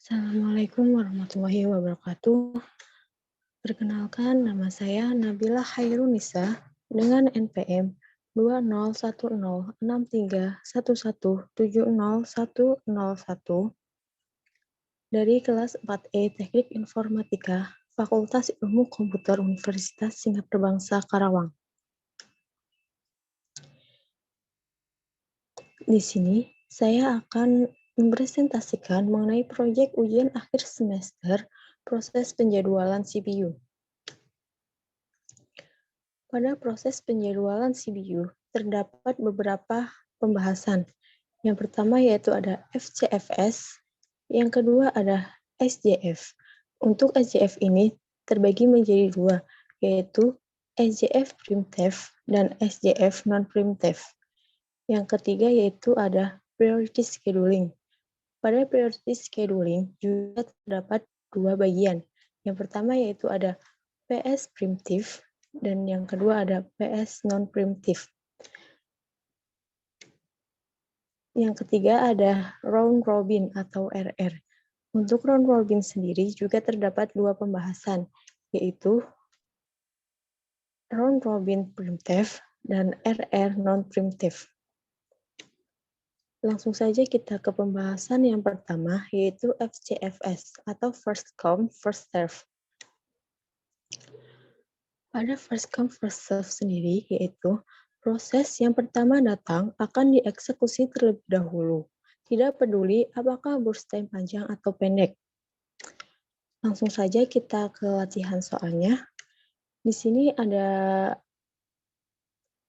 Assalamualaikum warahmatullahi wabarakatuh. Perkenalkan, nama saya Nabila Hairunisa dengan NPM 201063117001 dari kelas 4E Teknik Informatika Fakultas Ilmu Komputer Universitas Singapura Bangsa Karawang. Di sini, saya akan mempresentasikan mengenai proyek ujian akhir semester proses penjadwalan CPU. Pada proses penjadwalan CPU, terdapat beberapa pembahasan. Yang pertama yaitu ada FCFS, yang kedua ada SJF. Untuk SJF ini terbagi menjadi dua, yaitu SJF primitif dan SJF non-primitif. Yang ketiga yaitu ada priority scheduling. Pada priority scheduling juga terdapat dua bagian. Yang pertama yaitu ada PS primitif dan yang kedua ada PS non-primitif. Yang ketiga ada round robin atau RR. Untuk round robin sendiri juga terdapat dua pembahasan, yaitu round robin primitif dan RR non-primitif. Langsung saja kita ke pembahasan yang pertama, yaitu FCFS atau First Come, First Serve. Pada first come, first serve sendiri, yaitu proses yang pertama datang akan dieksekusi terlebih dahulu. Tidak peduli apakah burst time panjang atau pendek. Langsung saja kita ke latihan soalnya. Di sini ada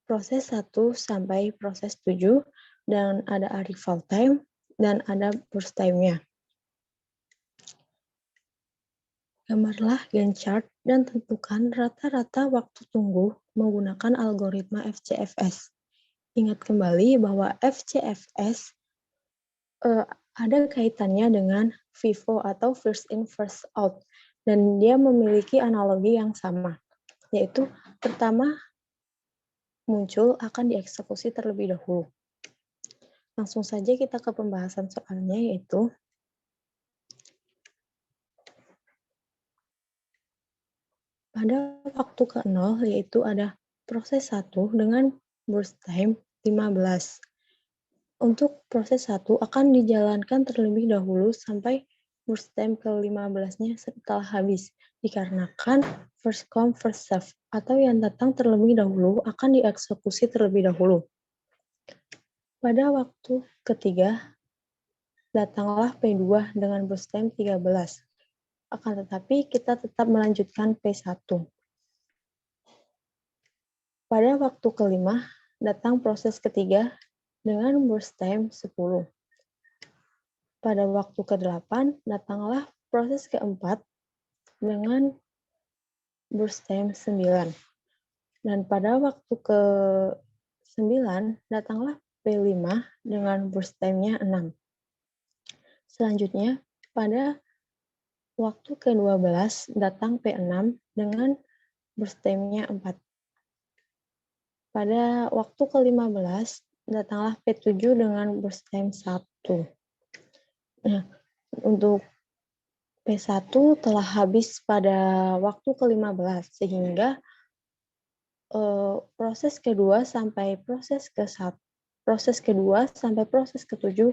proses 1 sampai proses 7, dan ada arrival time, dan ada burst time-nya. Gambarlah Gantt chart dan tentukan rata-rata waktu tunggu menggunakan algoritma FCFS. Ingat kembali bahwa FCFS ada kaitannya dengan FIFO atau first in first out, dan dia memiliki analogi yang sama, yaitu pertama muncul akan dieksekusi terlebih dahulu. Langsung saja kita ke pembahasan soalnya, yaitu pada waktu ke-0, yaitu ada proses 1 dengan burst time 15. Untuk proses 1 akan dijalankan terlebih dahulu sampai burst time ke-15-nya setelah habis, dikarenakan first come first serve atau yang datang terlebih dahulu akan dieksekusi terlebih dahulu. Pada waktu ketiga, datanglah P2 dengan burst time 13. Akan tetapi kita tetap melanjutkan P1. Pada waktu kelima, datang proses ketiga dengan burst time 10. Pada waktu ke-8, datanglah proses keempat dengan burst time 9. Dan pada waktu ke-9, datanglah P5 dengan burst time-nya 6. Selanjutnya, pada waktu ke-12, datang P6 dengan burst time-nya 4. Pada waktu ke-15, datanglah P7 dengan burst time 1. Nah, untuk P1 telah habis pada waktu ke-15, sehingga proses kedua sampai proses kedua sampai proses ke-7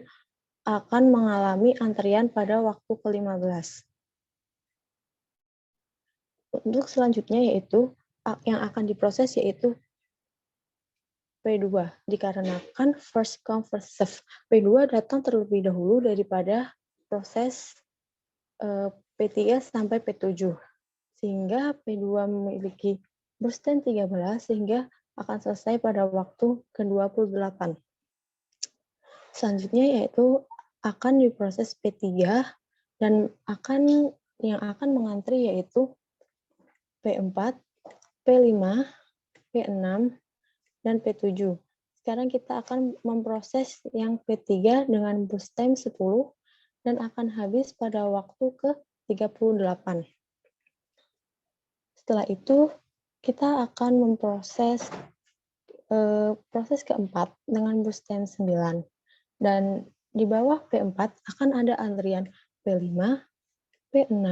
akan mengalami antrian pada waktu ke-15. Untuk selanjutnya yaitu yang akan diproses yaitu P2, dikarenakan first come first serve. P2 datang terlebih dahulu daripada proses P3 sampai P7, sehingga P2 memiliki burst time 13 sehingga akan selesai pada waktu ke-28. Selanjutnya yaitu akan diproses P3 dan yang akan mengantri yaitu P4, P5, P6, dan P7. Sekarang kita akan memproses yang P3 dengan burst time 10 dan akan habis pada waktu ke-38. Setelah itu, kita akan memproses proses keempat dengan burst time 9. Dan di bawah P4 akan ada antrian P5, P6,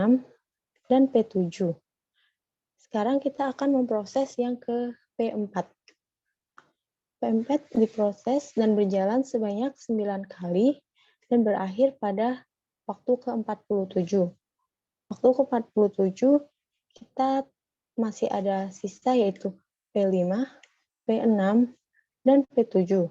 dan P7. Sekarang kita akan memproses yang ke P4. P4 diproses dan berjalan sebanyak 9 kali dan berakhir pada waktu ke-47. Waktu ke-47 kita masih ada sisa yaitu P5, P6, dan P7.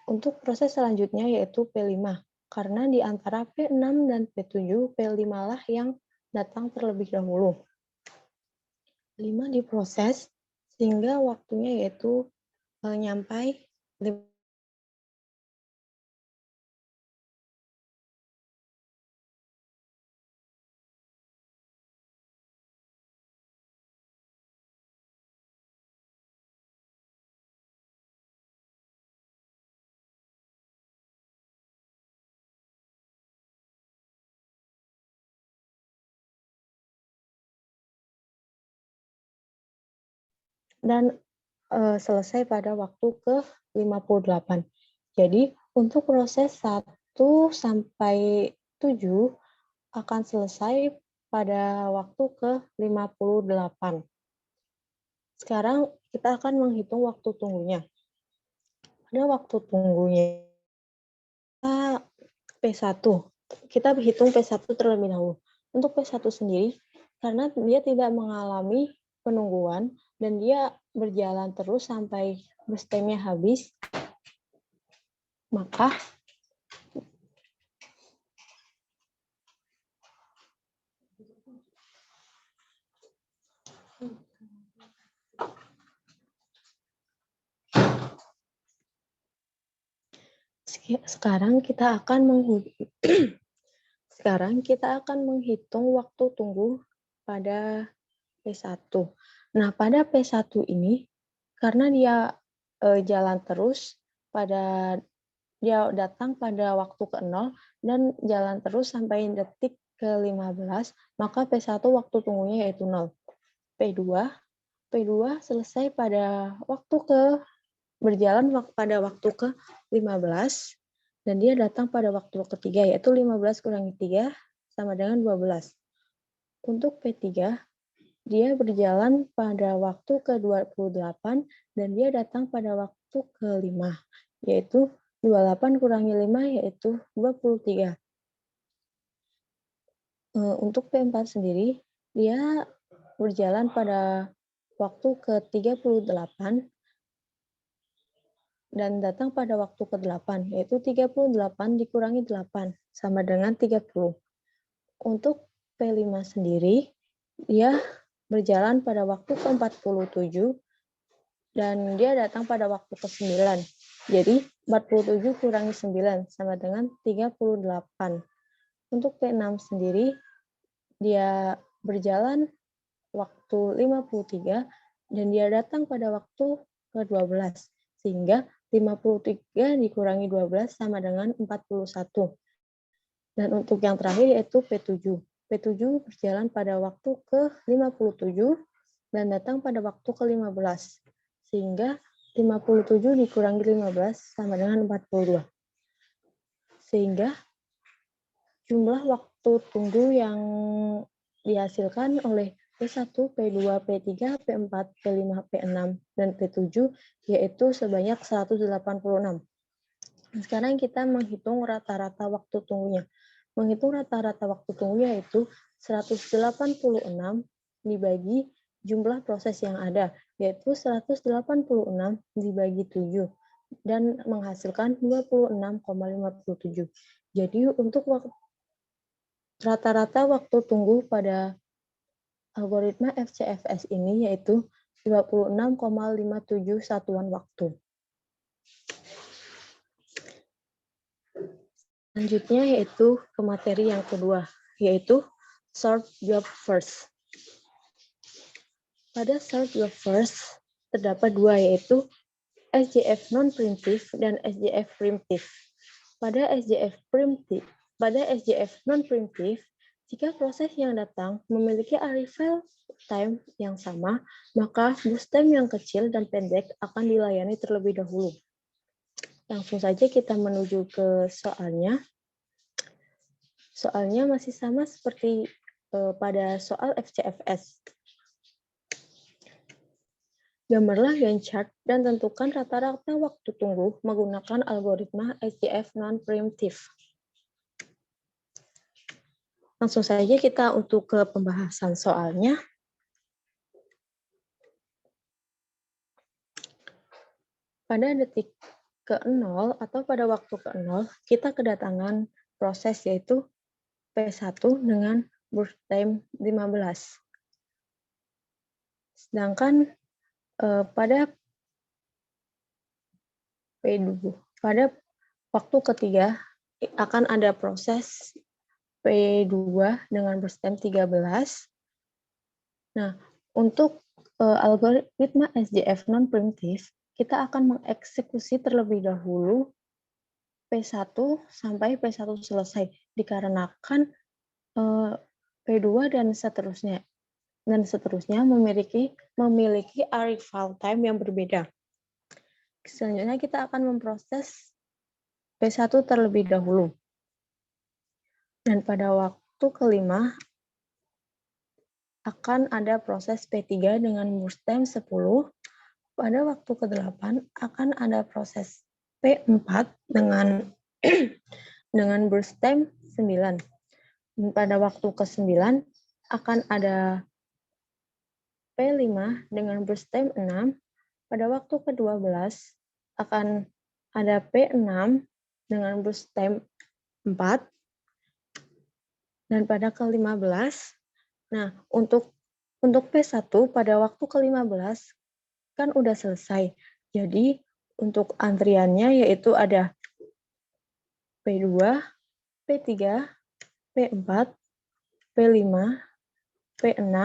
Untuk proses selanjutnya yaitu P5, karena di antara P6 dan P7, P5 lah yang datang terlebih dahulu. 5 diproses sehingga waktunya yaitu nyampai dan selesai pada waktu ke-58. Jadi, untuk proses 1 sampai 7 akan selesai pada waktu ke-58. Sekarang kita akan menghitung waktu tunggunya. Pada waktu tunggunya P1. Kita hitung P1 terlebih dahulu. Untuk P1 sendiri, karena dia tidak mengalami penungguan dan dia berjalan terus sampai bustemnya habis, maka sekarang kita akan menghitung waktu tunggu pada P1. Nah, pada P1 ini, karena dia jalan terus, dia datang pada waktu ke-0 dan jalan terus sampai detik ke-15, maka P1 waktu tunggunya yaitu 0. P2 selesai pada berjalan pada waktu ke-15 dan dia datang pada waktu ketiga yaitu 15 kurangi 3 sama dengan 12. Untuk P3 dia berjalan pada waktu ke-28 dan dia datang pada waktu ke-5 yaitu 28 kurangi 5 yaitu 23. Untuk P4 sendiri dia berjalan pada waktu ke-38 dan datang pada waktu ke-8, yaitu 38 dikurangi 8, sama dengan 30. Untuk P5 sendiri, dia berjalan pada waktu ke-47, dan dia datang pada waktu ke-9. Jadi, 47 kurangi 9, sama dengan 38. Untuk P6 sendiri, dia berjalan waktu 53, dan dia datang pada waktu ke-12, sehingga 53 dikurangi 12 sama dengan 41. Dan untuk yang terakhir yaitu P7. P7 berjalan pada waktu ke-57 dan datang pada waktu ke-15. Sehingga 57 dikurangi 15 sama dengan 42. Sehingga jumlah waktu tunggu yang dihasilkan oleh P1, P2, P3, P4, P5, P6, dan P7 yaitu sebanyak 186. Sekarang kita menghitung rata-rata waktu tunggunya. Menghitung rata-rata waktu tunggunya yaitu 186 dibagi jumlah proses yang ada, yaitu 186 dibagi 7, dan menghasilkan 26,57. Jadi untuk rata-rata waktu tunggu pada algoritma FCFS ini yaitu 26,57 satuan waktu. Selanjutnya yaitu ke materi yang kedua, yaitu sort job first. Pada sort job first terdapat dua, yaitu SJF non-primitif dan SJF primitif. Pada SJF non-primitif, jika proses yang datang memiliki arrival time yang sama, maka bus time yang kecil dan pendek akan dilayani terlebih dahulu. Langsung saja kita menuju ke soalnya. Soalnya masih sama seperti pada soal FCFS. Gambarlah Gantt chart dan tentukan rata-rata waktu tunggu menggunakan algoritma SGF non-preemptive. Langsung saja kita untuk ke pembahasan soalnya. Pada detik ke-0 atau pada waktu ke-0, kita kedatangan proses yaitu P1 dengan burst time 15. Sedangkan pada P2, pada waktu ketiga akan ada proses P2 dengan burst time 13. Nah, untuk algoritma SGF non-preemptive, kita akan mengeksekusi terlebih dahulu P1 sampai P1 selesai, dikarenakan P2 dan seterusnya memiliki arrival time yang berbeda. Selanjutnya kita akan memproses P1 terlebih dahulu. Dan pada waktu kelima akan ada proses P3 dengan burst time 10. Pada waktu ke-8 akan ada proses P4 dengan dengan burst time 9. Dan pada waktu ke-9 akan ada P5 dengan burst time 6. Pada waktu ke-12 akan ada P6 dengan burst time 4. Dan pada ke-15, nah untuk P1 pada waktu ke-15 kan udah selesai. Jadi untuk antriannya yaitu ada P2, P3, P4, P5, P6,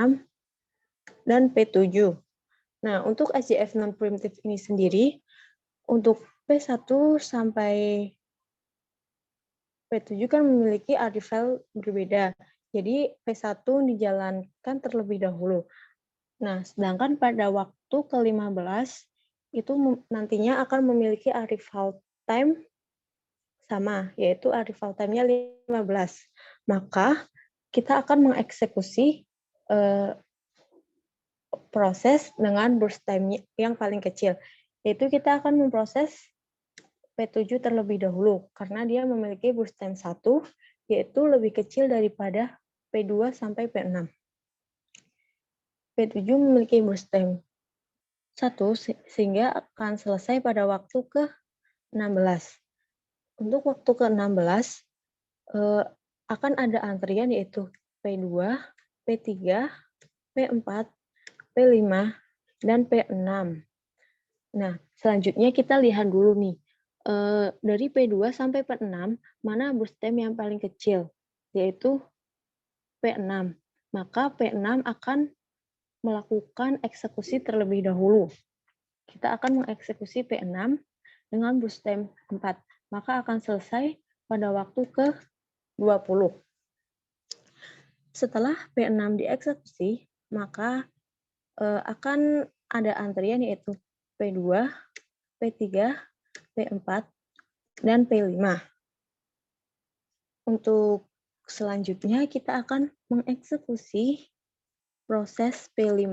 dan P7. Nah, untuk SGF non-preemptive ini sendiri, untuk P1 sampai P7 kan memiliki arrival berbeda. Jadi P1 dijalankan terlebih dahulu. Nah, sedangkan pada waktu ke-15 itu nantinya akan memiliki arrival time sama, yaitu arrival time-nya 15. Maka kita akan mengeksekusi proses dengan burst time yang paling kecil, yaitu kita akan memproses P7 terlebih dahulu, karena dia memiliki burst time 1, yaitu lebih kecil daripada P2 sampai P6. P7 memiliki burst time 1, sehingga akan selesai pada waktu ke-16. Untuk waktu ke-16, akan ada antrian yaitu P2, P3, P4, P5, dan P6. Nah, selanjutnya kita lihat dulu nih, dari P2 sampai P6, mana burst time yang paling kecil, yaitu P6. Maka P6 akan melakukan eksekusi terlebih dahulu. Kita akan mengeksekusi P6 dengan burst time 4. Maka akan selesai pada waktu ke-20. Setelah P6 dieksekusi, maka akan ada antrian yaitu P2, P3, P4, dan P5. Untuk selanjutnya kita akan mengeksekusi proses P5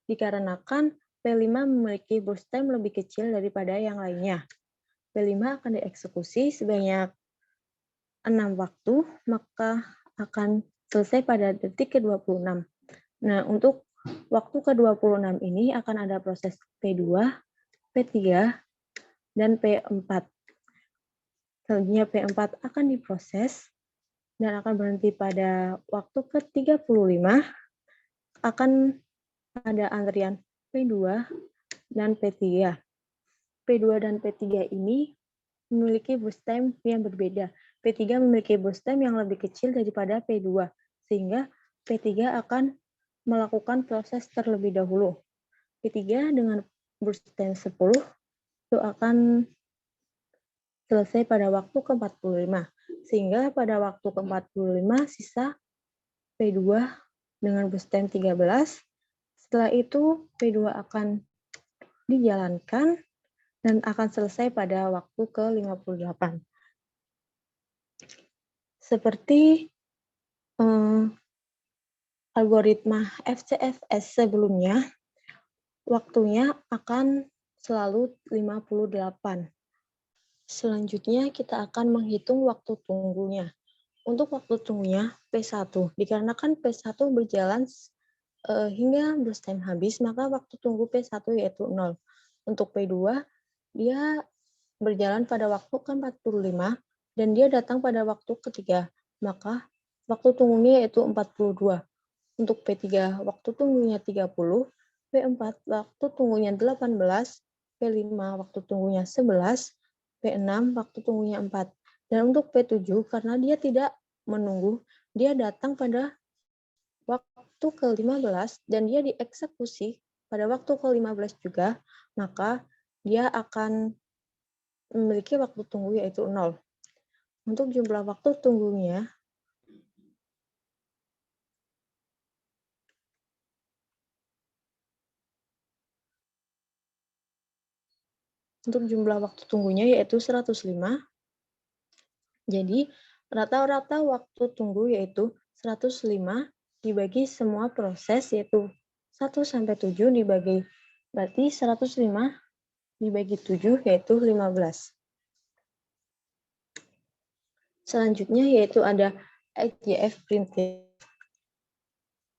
dikarenakan P5 memiliki burst time lebih kecil daripada yang lainnya. P5 akan dieksekusi sebanyak 6 waktu, maka akan selesai pada detik ke-26. Nah, untuk waktu ke-26 ini akan ada proses P2, P3, dan P4. Selanjutnya P4 akan diproses dan akan berhenti pada waktu ke-35. Akan ada antrian P2 dan P3. P2 dan P3 ini memiliki burst time yang berbeda. P3 memiliki burst time yang lebih kecil daripada P2, sehingga P3 akan melakukan proses terlebih dahulu. P3 dengan burst time 10 itu akan selesai pada waktu ke-45, sehingga pada waktu ke-45 sisa P2 dengan burst time 13. Setelah itu P2 akan dijalankan dan akan selesai pada waktu ke-58. Seperti algoritma FCFS sebelumnya, waktunya akan selalu 58. Selanjutnya kita akan menghitung waktu tunggunya. Untuk waktu tunggunya P1, dikarenakan P1 berjalan hingga burst time habis, maka waktu tunggu P1 yaitu 0. Untuk P2, dia berjalan pada waktu ke-45 dan dia datang pada waktu ketiga, maka waktu tunggunya yaitu 42. Untuk P3, waktu tunggunya 30, P4, waktu tunggunya 18, P5, waktu tunggunya 11, P6, waktu tunggunya 4. Dan untuk P7, karena dia tidak menunggu, dia datang pada waktu ke-15 dan dia dieksekusi pada waktu ke-15 juga, maka dia akan memiliki waktu tunggu yaitu 0. Untuk jumlah waktu tunggunya, yaitu 105. Jadi, rata-rata waktu tunggu yaitu 105 dibagi semua proses yaitu 1 sampai 7 dibagi, berarti 105 dibagi 7 yaitu 15. Selanjutnya yaitu ada EGF primitive.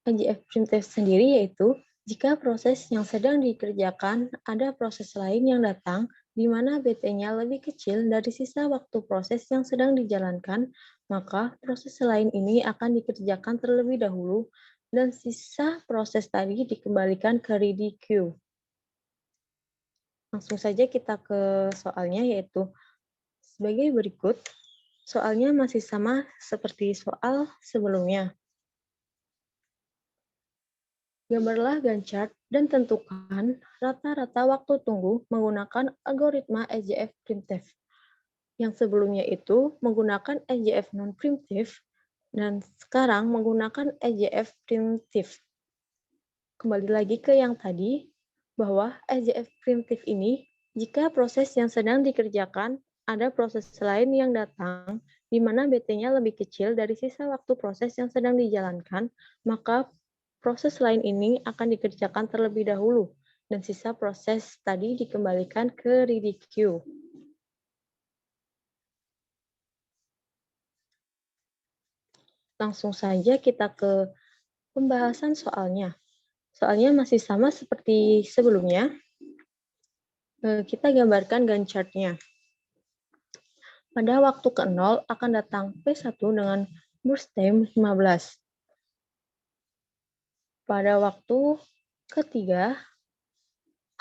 EGF primitive sendiri yaitu jika proses yang sedang dikerjakan ada proses lain yang datang di mana BT-nya lebih kecil dari sisa waktu proses yang sedang dijalankan, maka proses lain ini akan dikerjakan terlebih dahulu dan sisa proses tadi dikembalikan ke ready queue. Langsung saja kita ke soalnya, yaitu sebagai berikut. Soalnya masih sama seperti soal sebelumnya. Gambarlah Gantt chart dan tentukan rata-rata waktu tunggu menggunakan algoritma EGF primitive. Yang sebelumnya itu menggunakan EGF non-primitive dan sekarang menggunakan EGF primitive. Kembali lagi ke yang tadi, bahwa EGF primitive ini jika proses yang sedang dikerjakan ada proses lain yang datang di mana BT-nya lebih kecil dari sisa waktu proses yang sedang dijalankan, maka proses lain ini akan dikerjakan terlebih dahulu, dan sisa proses tadi dikembalikan ke ready queue. Langsung saja kita ke pembahasan soalnya. Soalnya masih sama seperti sebelumnya. Kita gambarkan Gantt chart-nya. Pada waktu ke-0 akan datang P1 dengan burst time 15. Pada waktu ketiga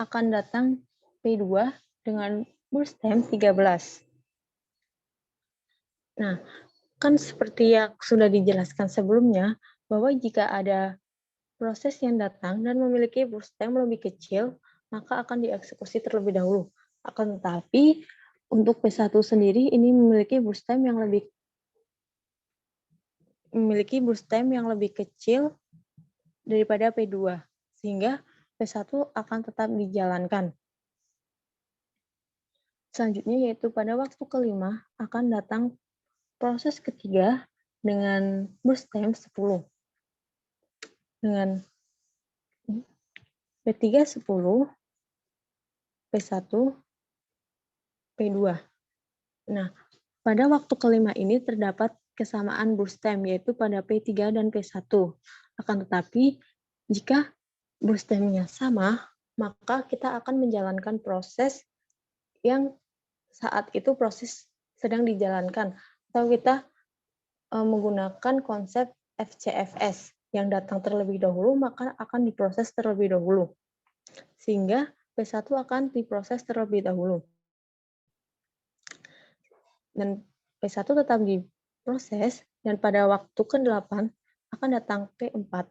akan datang P2 dengan burst time 13. Nah, kan seperti yang sudah dijelaskan sebelumnya, bahwa jika ada proses yang datang dan memiliki burst time lebih kecil, maka akan dieksekusi terlebih dahulu. Akan tetapi, untuk P1 sendiri ini memiliki burst time yang lebih kecil daripada P2, sehingga P1 akan tetap dijalankan. Selanjutnya yaitu pada waktu kelima akan datang proses ketiga dengan burst time 10. Dengan P3 10, P1, P2. Nah, pada waktu kelima ini terdapat kesamaan burst time, yaitu pada P3 dan P1. Akan tetapi, jika burst time-nya sama, maka kita akan menjalankan proses yang saat itu proses sedang dijalankan. Atau kita menggunakan konsep FCFS, yang datang terlebih dahulu, maka akan diproses terlebih dahulu. Sehingga P1 akan diproses terlebih dahulu. Dan P1 tetap diproses, dan pada waktu ke-8 akan datang P4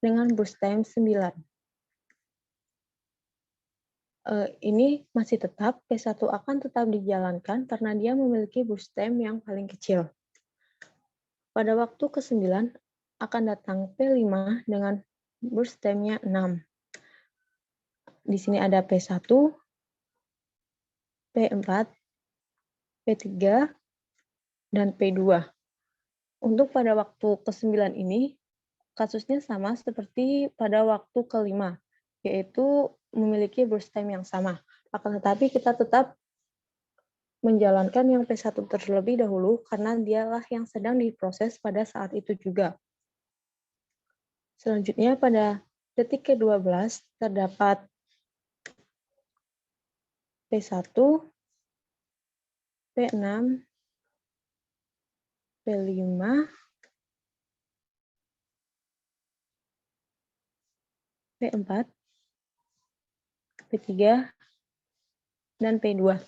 dengan burst time 9. Ini masih tetap, P1 akan tetap dijalankan karena dia memiliki burst time yang paling kecil. Pada waktu ke-9 akan datang P5 dengan burst time-nya 6. Di sini ada P1, P4, P3, dan P2. Untuk pada waktu ke-9 ini, kasusnya sama seperti pada waktu ke-5, yaitu memiliki burst time yang sama. Akan tetapi kita tetap menjalankan yang P1 terlebih dahulu karena dialah yang sedang diproses pada saat itu juga. Selanjutnya pada detik ke-12 terdapat P1, P6, P5, P4, P3, dan P2.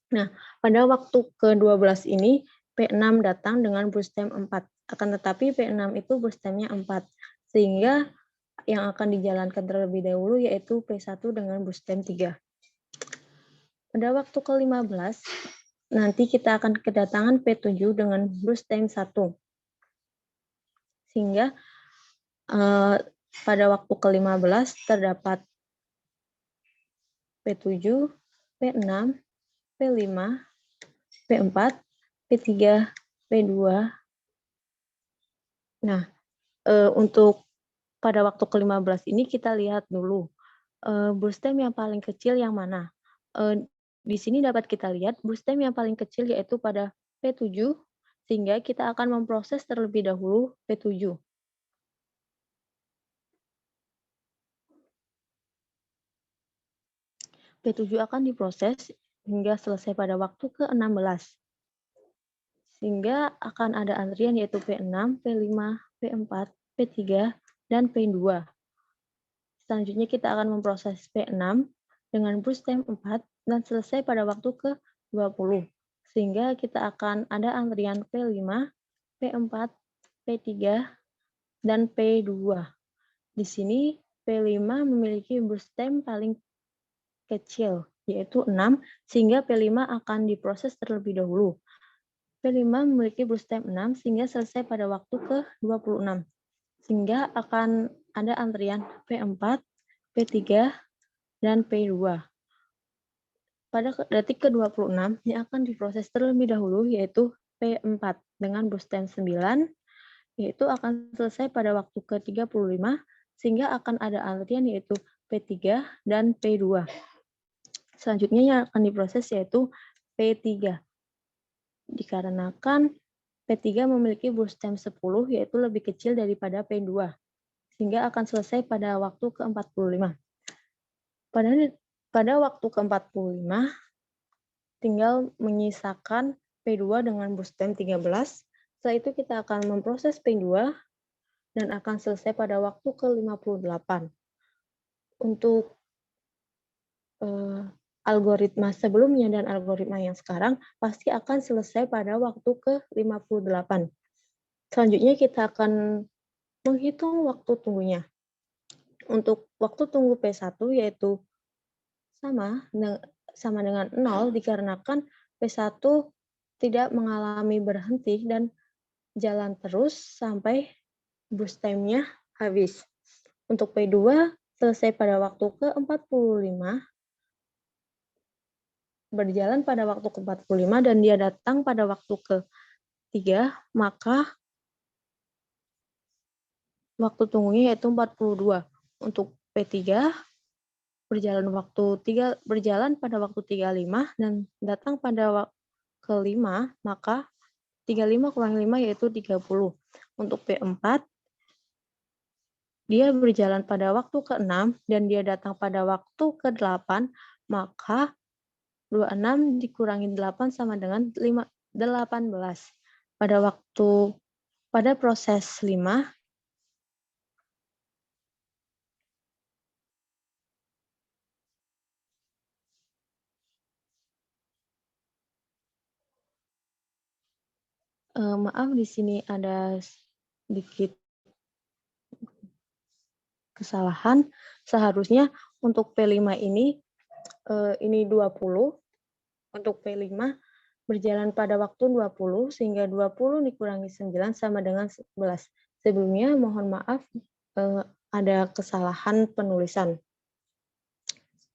Nah, pada waktu ke-12 ini, P6 datang dengan burst time 4. Akan tetapi P6 itu burst time-nya 4. Sehingga yang akan dijalankan terlebih dahulu yaitu P1 dengan burst time 3. Pada waktu ke-15, nanti kita akan kedatangan P7 dengan burst time 1. Sehingga pada waktu ke-15 terdapat P7, P6, P5, P4, P3, P2. Nah, untuk pada waktu ke-15 ini kita lihat dulu burst time yang paling kecil yang mana. Di sini dapat kita lihat burst time yang paling kecil yaitu pada P7, sehingga kita akan memproses terlebih dahulu P7. P7 akan diproses hingga selesai pada waktu ke-16. Sehingga akan ada antrian yaitu P6, P5, P4, P3, dan P2. Selanjutnya kita akan memproses P6 dengan burst time 4 dan selesai pada waktu ke-20. Sehingga kita akan ada antrian P5, P4, P3, dan P2. Di sini P5 memiliki burst time paling kecil, yaitu 6, sehingga P5 akan diproses terlebih dahulu. P5 memiliki burst time 6, sehingga selesai pada waktu ke-26. Sehingga akan ada antrian P4, P3, dan P2. Pada detik ke-26, yang akan diproses terlebih dahulu yaitu P4 dengan burst time 9, yaitu akan selesai pada waktu ke-35, sehingga akan ada antrian yaitu P3 dan P2. Selanjutnya yang akan diproses yaitu P3. Dikarenakan P3 memiliki burst time 10, yaitu lebih kecil daripada P2, sehingga akan selesai pada waktu ke-45. Pada waktu ke-45, tinggal menyisakan P2 dengan burst time 13. Setelah itu kita akan memproses P2 dan akan selesai pada waktu ke-58. Untuk algoritma sebelumnya dan algoritma yang sekarang pasti akan selesai pada waktu ke-58. Selanjutnya kita akan menghitung waktu tunggunya. Untuk waktu tunggu P1 yaitu sama dengan 0 dikarenakan P1 tidak mengalami berhenti dan jalan terus sampai burst time-nya habis. Untuk P2 selesai pada waktu ke-45, berjalan pada waktu ke-45 dan dia datang pada waktu ke-3, maka waktu tunggunya yaitu 42. Untuk P3 berjalan pada waktu 35 dan datang pada ke-5, maka 35 kurang 5 yaitu 30. Untuk P4 dia berjalan pada waktu ke-6 dan dia datang pada waktu ke-8, maka 26 dikurangi 8 sama dengan 18. Pada proses 5, maaf di sini ada sedikit kesalahan. Seharusnya untuk P5 ini 20. Untuk P5 berjalan pada waktu 20, sehingga 20 dikurangi 9 sama dengan 11. Sebelumnya mohon maaf ada kesalahan penulisan.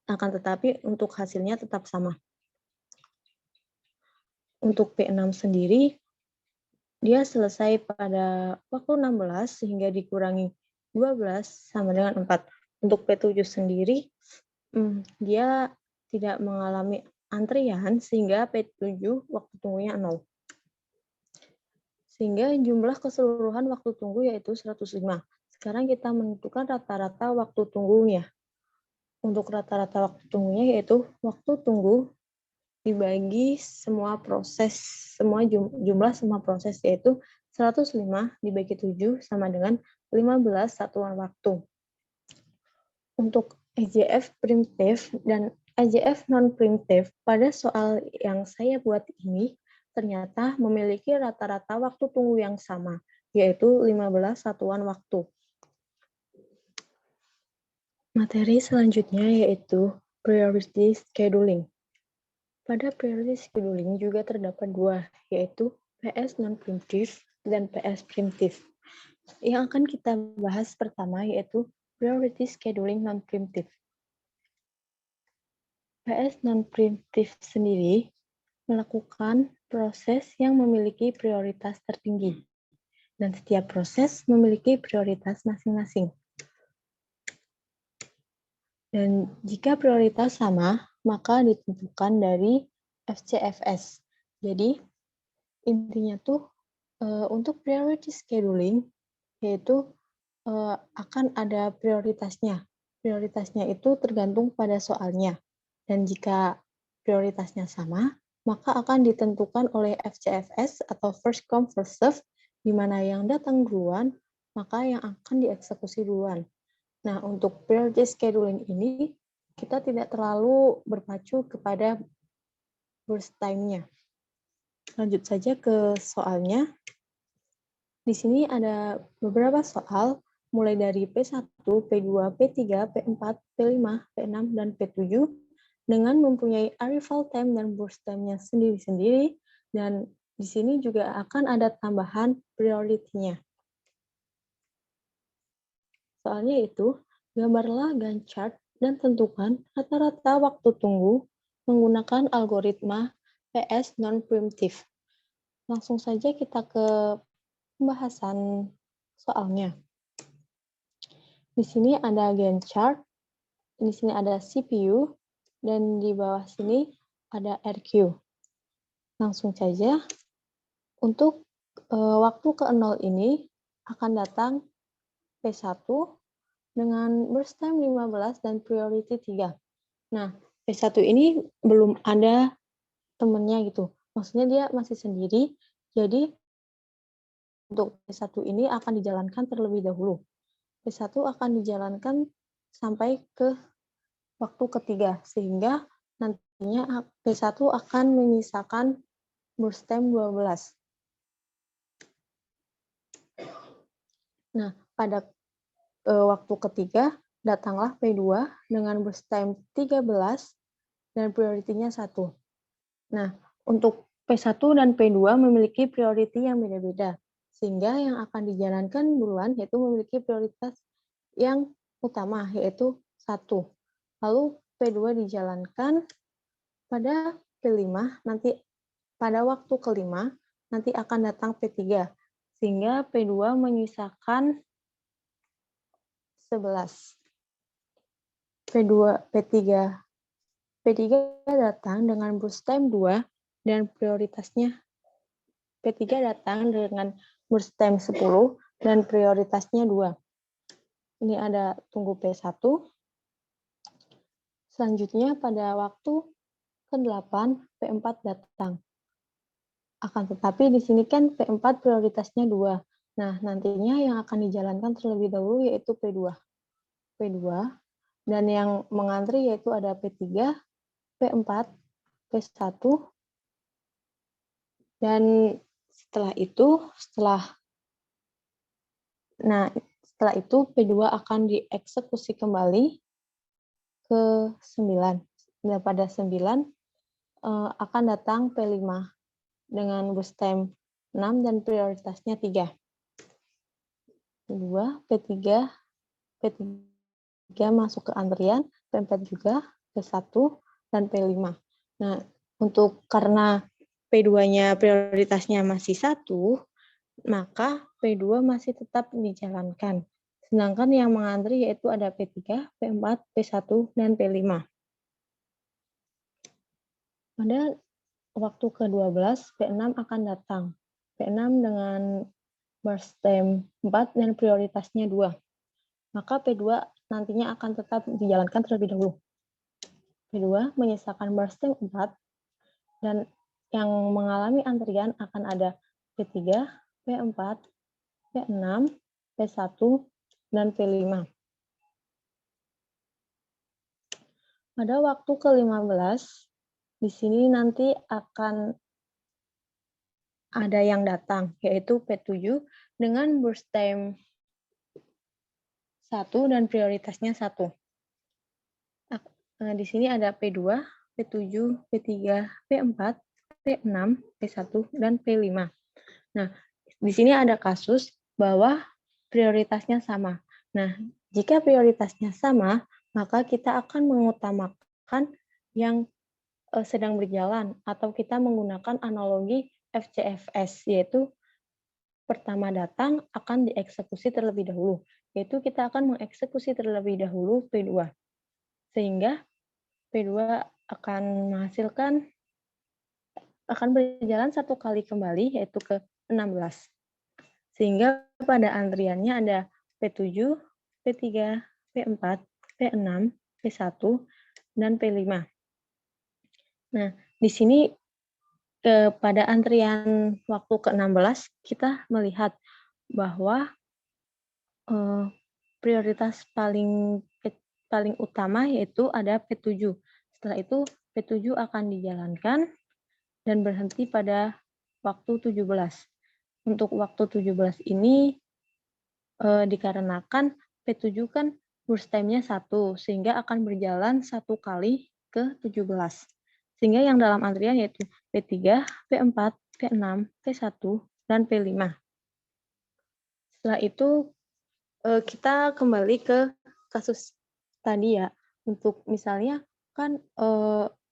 Akan tetapi untuk hasilnya tetap sama. Untuk P6 sendiri, dia selesai pada waktu 16 sehingga dikurangi 12 sama dengan 4. Untuk P7 sendiri, dia tidak mengalami antrian sehingga P7 waktu tunggunya 0. Sehingga jumlah keseluruhan waktu tunggu yaitu 105. Sekarang kita menentukan rata-rata waktu tunggunya. Untuk rata-rata waktu tunggunya yaitu waktu tunggu dibagi semua proses, jumlah semua proses yaitu 105 dibagi 7 sama dengan 15 satuan waktu. Untuk EJF primitif dan EJF non-primitif pada soal yang saya buat ini ternyata memiliki rata-rata waktu tunggu yang sama, yaitu 15 satuan waktu. Materi selanjutnya yaitu priority scheduling. Pada priority scheduling juga terdapat dua, yaitu PS non-primitif dan PS primitif. Yang akan kita bahas pertama yaitu priority scheduling non-primitif. PS non-primitif sendiri melakukan proses yang memiliki prioritas tertinggi, dan setiap proses memiliki prioritas masing-masing. Dan jika prioritas sama, maka ditentukan dari FCFS. Jadi, intinya tuh untuk priority scheduling, yaitu akan ada prioritasnya. Prioritasnya itu tergantung pada soalnya. Dan jika prioritasnya sama, maka akan ditentukan oleh FCFS atau first come first serve, di mana yang datang duluan, maka yang akan dieksekusi duluan. Nah, untuk priority scheduling ini, kita tidak terlalu berpacu kepada burst time-nya. Lanjut saja ke soalnya. Di sini ada beberapa soal, mulai dari P1, P2, P3, P4, P5, P6, dan P7, dengan mempunyai arrival time dan burst time-nya sendiri-sendiri, dan di sini juga akan ada tambahan priority-nya. Soalnya itu, gambarlah Gantt chart dan tentukan rata-rata waktu tunggu menggunakan algoritma PS non-primitif. Langsung saja kita ke pembahasan soalnya. Di sini ada Gantt chart, di sini ada CPU, dan di bawah sini ada RQ. Langsung saja, untuk waktu ke 0 ini akan datang P1 dengan burst time 15 dan priority 3. Nah, P1 ini belum ada temennya gitu. Maksudnya dia masih sendiri, jadi untuk P1 ini akan dijalankan terlebih dahulu. P1 akan dijalankan sampai ke waktu ketiga, sehingga nantinya P1 akan menyisakan burst time 12. Nah, pada waktu ketiga, datanglah P2 dengan burst time 13 dan priority-nya 1. Nah, untuk P1 dan P2 memiliki priority yang beda-beda, sehingga yang akan dijalankan duluan yaitu memiliki prioritas yang utama, yaitu 1. Lalu P2 dijalankan pada P5, nanti pada waktu kelima, nanti akan datang P3, sehingga P2 menyisakan 11. P3 datang dengan burst time 2 dan prioritasnya P3 datang dengan burst time 10 dan prioritasnya 2. Ini ada tunggu P1. Selanjutnya pada waktu ke-8 P4 datang. Akan tetapi di sini kan P4 prioritasnya 2. Nah, nantinya yang akan dijalankan terlebih dahulu yaitu P2. Dan yang mengantri yaitu ada P3, P4, P1, dan setelah itu P2 akan dieksekusi kembali ke 9. Dan pada 9 akan datang P5 dengan burst time 6 dan prioritasnya 3. P3 masuk ke antrian, P4 juga, P1, dan P5. Nah, karena P2-nya prioritasnya masih 1, maka P2 masih tetap dijalankan. Sedangkan yang mengantri yaitu ada P3, P4, P1, dan P5. Pada waktu ke-12, P6 akan datang. P6 dengan burst time 4 dan prioritasnya 2. Maka P2 nantinya akan tetap dijalankan terlebih dahulu. P2 menyisakan burst time 4 dan yang mengalami antrian akan ada P3, P4, P6, P1, dan P5. Pada waktu ke-15, di sini nanti akan ada yang datang, yaitu P7 dengan burst time 1 dan prioritasnya 1. Di sini ada P2, P7, P3, P4, P6, P1, dan P5. Nah, di sini ada kasus bahwa prioritasnya sama. Nah, jika prioritasnya sama, maka kita akan mengutamakan yang sedang berjalan, atau kita menggunakan analogi FCFS, yaitu pertama datang akan dieksekusi terlebih dahulu, yaitu kita akan mengeksekusi terlebih dahulu P2, sehingga P2 akan berjalan satu kali kembali, yaitu ke 16. Sehingga pada antriannya ada P7, P3, P4, P6, P1, dan P5. Nah, di sini pada antrian waktu ke-16 kita melihat bahwa prioritas paling utama yaitu ada P7. Setelah itu P7 akan dijalankan dan berhenti pada waktu 17. Untuk waktu 17 ini dikarenakan P7 kan burst time-nya 1, sehingga akan berjalan satu kali ke 17. Sehingga yang dalam antrian yaitu P3, P4, P6, P1, dan P5. Setelah itu kita kembali ke kasus tadi ya. Untuk misalnya kan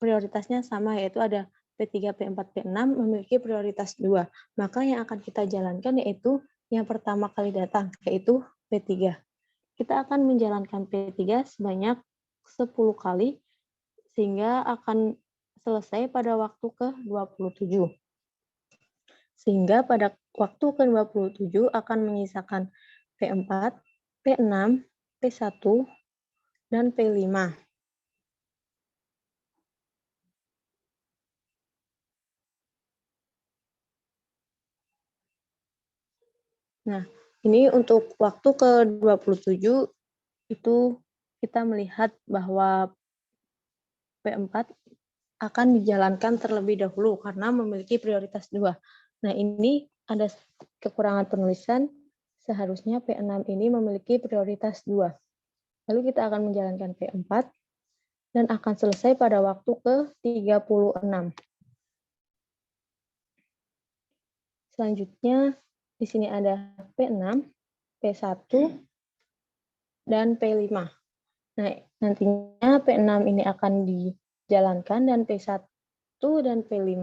prioritasnya sama, yaitu ada P3, P4, P6 memiliki prioritas 2. Maka yang akan kita jalankan yaitu yang pertama kali datang, yaitu P3. Kita akan menjalankan P3 sebanyak 10 kali, sehingga akan selesai pada waktu ke-27. Sehingga pada waktu ke-27 akan menyisakan P4, P6, P1, dan P5. Nah, ini untuk waktu ke-27 itu kita melihat bahwa P4 akan dijalankan terlebih dahulu karena memiliki prioritas 2. Nah, ini ada kekurangan penulisan, seharusnya P6 ini memiliki prioritas 2. Lalu kita akan menjalankan P4 dan akan selesai pada waktu ke-36. Selanjutnya, di sini ada P6, P1, dan P5. Nah, nantinya P6 ini akan dijalankan dan P1 dan P5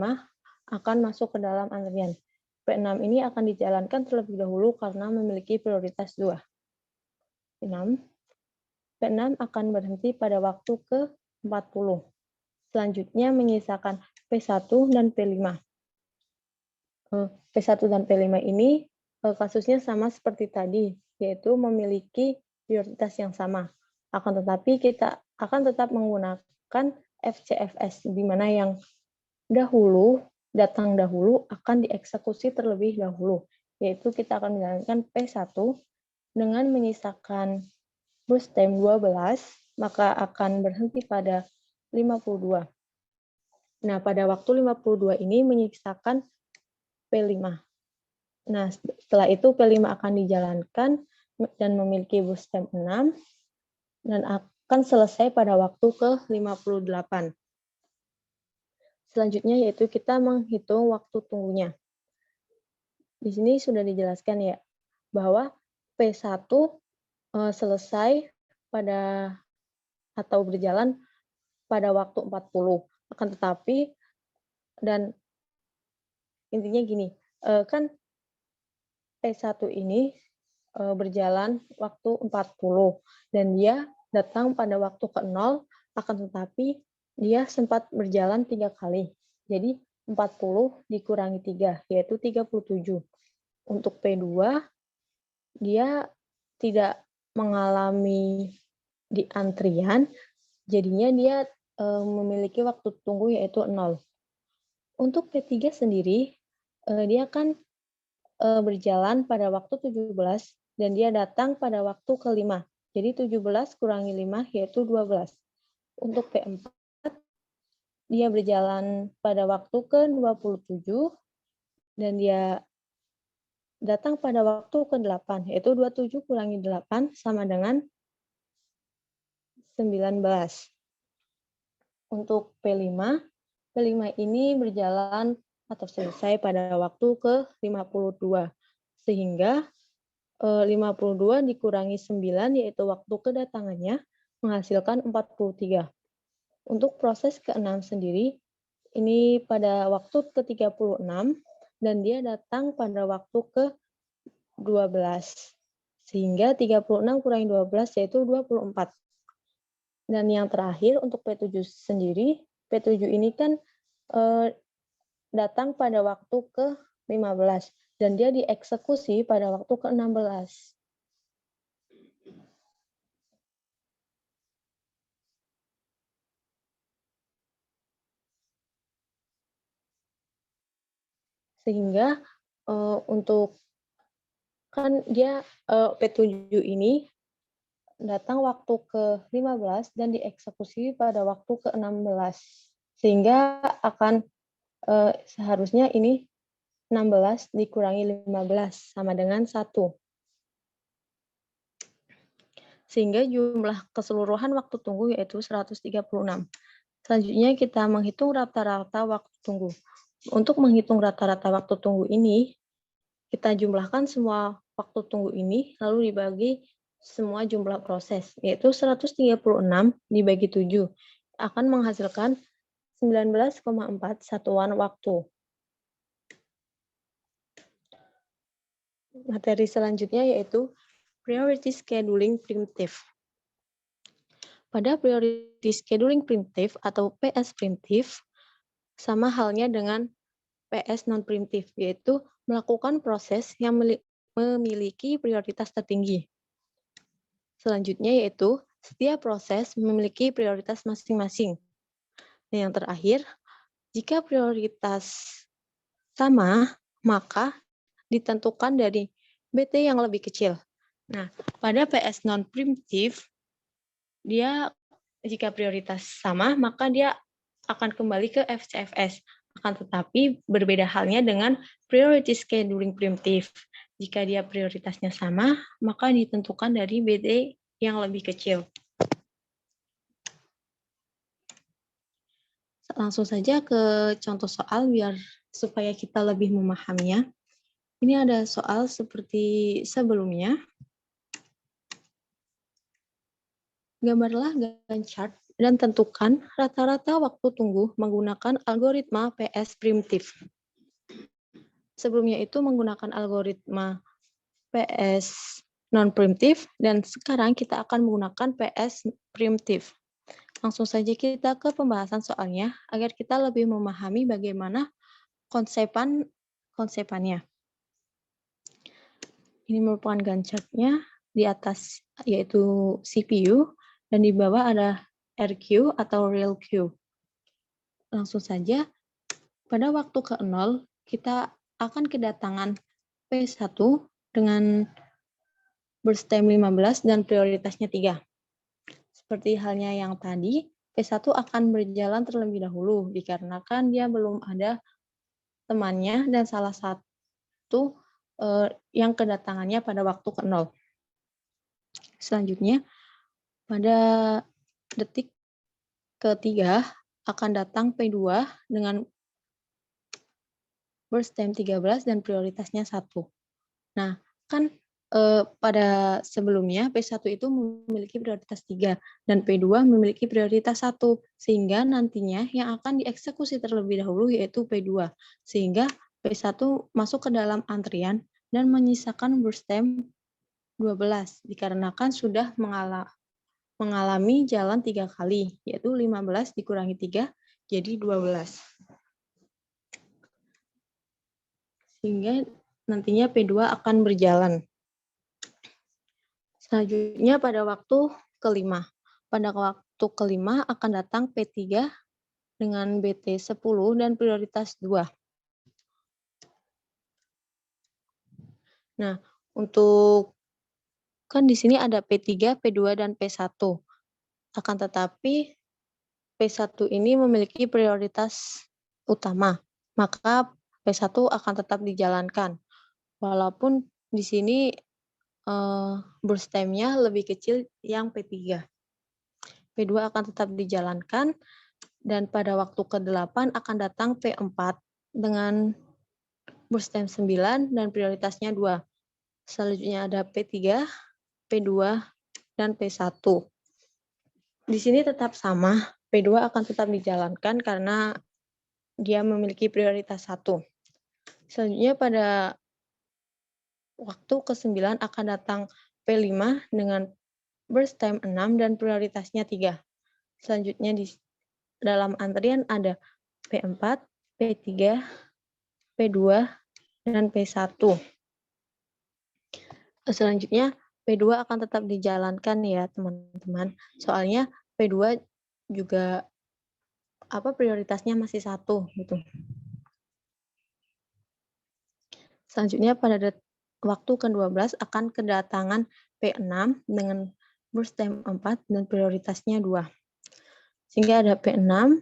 akan masuk ke dalam antrian. P6 ini akan dijalankan terlebih dahulu karena memiliki prioritas 2. P6 akan berhenti pada waktu ke-40. Selanjutnya menyisakan P1 dan P5. P1 dan P5 ini kasusnya sama seperti tadi, yaitu memiliki prioritas yang sama. Akan tetapi kita akan tetap menggunakan FCFS, di mana yang datang dahulu akan dieksekusi terlebih dahulu, yaitu kita akan menjalankan P1 dengan menyisakan burst time 12, maka akan berhenti pada 52. Nah, pada waktu 52 ini menyisakan P5. Nah, setelah itu P5 akan dijalankan dan memiliki burst time 6 dan akan selesai pada waktu ke-58. Selanjutnya yaitu kita menghitung waktu tunggunya. Di sini sudah dijelaskan ya, bahwa P1 selesai pada atau berjalan pada waktu 40. Akan tetapi, dan intinya gini, kan P1 ini berjalan waktu 40 dan dia datang pada waktu ke 0, akan tetapi dia sempat berjalan 3 kali. Jadi 40 dikurangi 3, yaitu 37. Untuk P2, dia tidak mengalami di antrian, jadinya dia memiliki waktu tunggu yaitu 0. Untuk P3 sendiri, dia kan berjalan pada waktu 17 dan dia datang pada waktu ke-5. Jadi 17 kurangi 5 yaitu 12. Untuk P4, dia berjalan pada waktu ke-27 dan dia datang pada waktu ke-8, yaitu 27 kurangi 8 sama dengan 19. Untuk P5 ini berjalan atau selesai pada waktu ke-52. Sehingga 52 dikurangi 9 yaitu waktu kedatangannya menghasilkan 43. Untuk proses ke-6 sendiri, ini pada waktu ke-36 dan dia datang pada waktu ke-12. Sehingga 36 kurangi 12 yaitu 24. Dan yang terakhir untuk P7 sendiri, P7 ini kan datang pada waktu ke-15 dan dia dieksekusi pada waktu ke-16. Sehingga untuk kan dia P7 ini datang waktu ke-15 dan dieksekusi pada waktu ke-16. Sehingga akan seharusnya ini 16 dikurangi 15 sama dengan 1. Sehingga jumlah keseluruhan waktu tunggu yaitu 136. Selanjutnya kita menghitung rata-rata waktu tunggu. Untuk menghitung rata-rata waktu tunggu ini, kita jumlahkan semua waktu tunggu ini lalu dibagi semua jumlah proses, yaitu 136 dibagi 7 akan menghasilkan 19,4 satuan waktu. Materi selanjutnya yaitu Priority Scheduling Primitive. Pada Priority Scheduling Primitive atau PS Primitive, sama halnya dengan PS Non-Primitive, yaitu melakukan proses yang memiliki prioritas tertinggi. Selanjutnya yaitu setiap proses memiliki prioritas masing-masing. Dan yang terakhir, jika prioritas sama, maka ditentukan dari BT yang lebih kecil. Nah, pada PS non-primitive, dia jika prioritas sama, maka dia akan kembali ke FCFS. Akan tetapi berbeda halnya dengan priority scheduling primitive. Jika dia prioritasnya sama, maka ditentukan dari BT yang lebih kecil. Langsung saja ke contoh soal biar supaya kita lebih memahaminya. Ini ada soal seperti sebelumnya. Gambarlah Gantt chart dan tentukan rata-rata waktu tunggu menggunakan algoritma PS primitif. Sebelumnya itu menggunakan algoritma PS non-primitif dan sekarang kita akan menggunakan PS primitif. Langsung saja kita ke pembahasan soalnya agar kita lebih memahami bagaimana konsepannya. Ini merupakan Gantt chart-nya, di atas yaitu CPU dan di bawah ada RQ atau real queue. Langsung saja pada waktu ke-0 kita akan kedatangan P1 dengan burst time 15 dan prioritasnya 3. Seperti halnya yang tadi, P1 akan berjalan terlebih dahulu dikarenakan dia belum ada temannya dan salah satu yang kedatangannya pada waktu ke-0. Selanjutnya, pada detik ketiga akan datang P2 dengan burst time 13 dan prioritasnya 1. Nah, kan pada sebelumnya P1 itu memiliki prioritas 3 dan P2 memiliki prioritas 1, sehingga nantinya yang akan dieksekusi terlebih dahulu yaitu P2, sehingga P1 masuk ke dalam antrian dan menyisakan Burstem 12 dikarenakan sudah mengalami jalan 3 kali, yaitu 15 dikurangi 3 jadi 12. Sehingga nantinya P2 akan berjalan. Selanjutnya pada waktu kelima. Pada waktu kelima akan datang P3 dengan BT 10 dan prioritas 2. Nah, kan di sini ada P3, P2, dan P1. Akan tetapi P1 ini memiliki prioritas utama, maka P1 akan tetap dijalankan. Walaupun di sini Burstem-nya lebih kecil yang P3. P2 akan tetap dijalankan, dan pada waktu ke-8 akan datang P4 dengan Burstem 9 dan prioritasnya 2. Selanjutnya ada P3, P2, dan P1. Di sini tetap sama, P2 akan tetap dijalankan karena dia memiliki prioritas 1. Selanjutnya pada waktu ke-9 akan datang P5 dengan burst time 6 dan prioritasnya 3. Selanjutnya di dalam antrian ada P4, P3, P2, dan P1. Selanjutnya P2 akan tetap dijalankan ya teman-teman. Soalnya P2 juga prioritasnya masih 1 gitu. Selanjutnya pada waktu ke-12 akan kedatangan P6 dengan burst time 4 dan prioritasnya 2. Sehingga ada P6,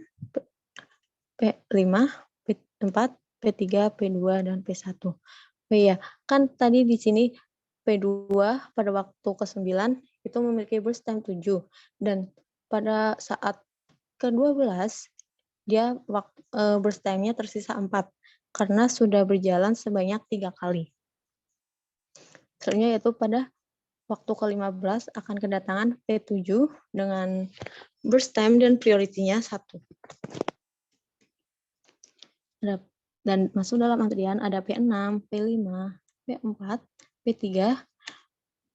P5, P4, P3, P2, dan P1. Oh iya, kan tadi di sini P2 pada waktu ke-9 itu memiliki burst time 7. Dan pada saat ke-12 dia burst time-nya tersisa 4 karena sudah berjalan sebanyak 3 kali. Selanjutnya yaitu pada waktu ke-15 akan kedatangan P7 dengan burst time dan priority-nya 1. Dan masuk dalam antrian ada P6, P5, P4, P3,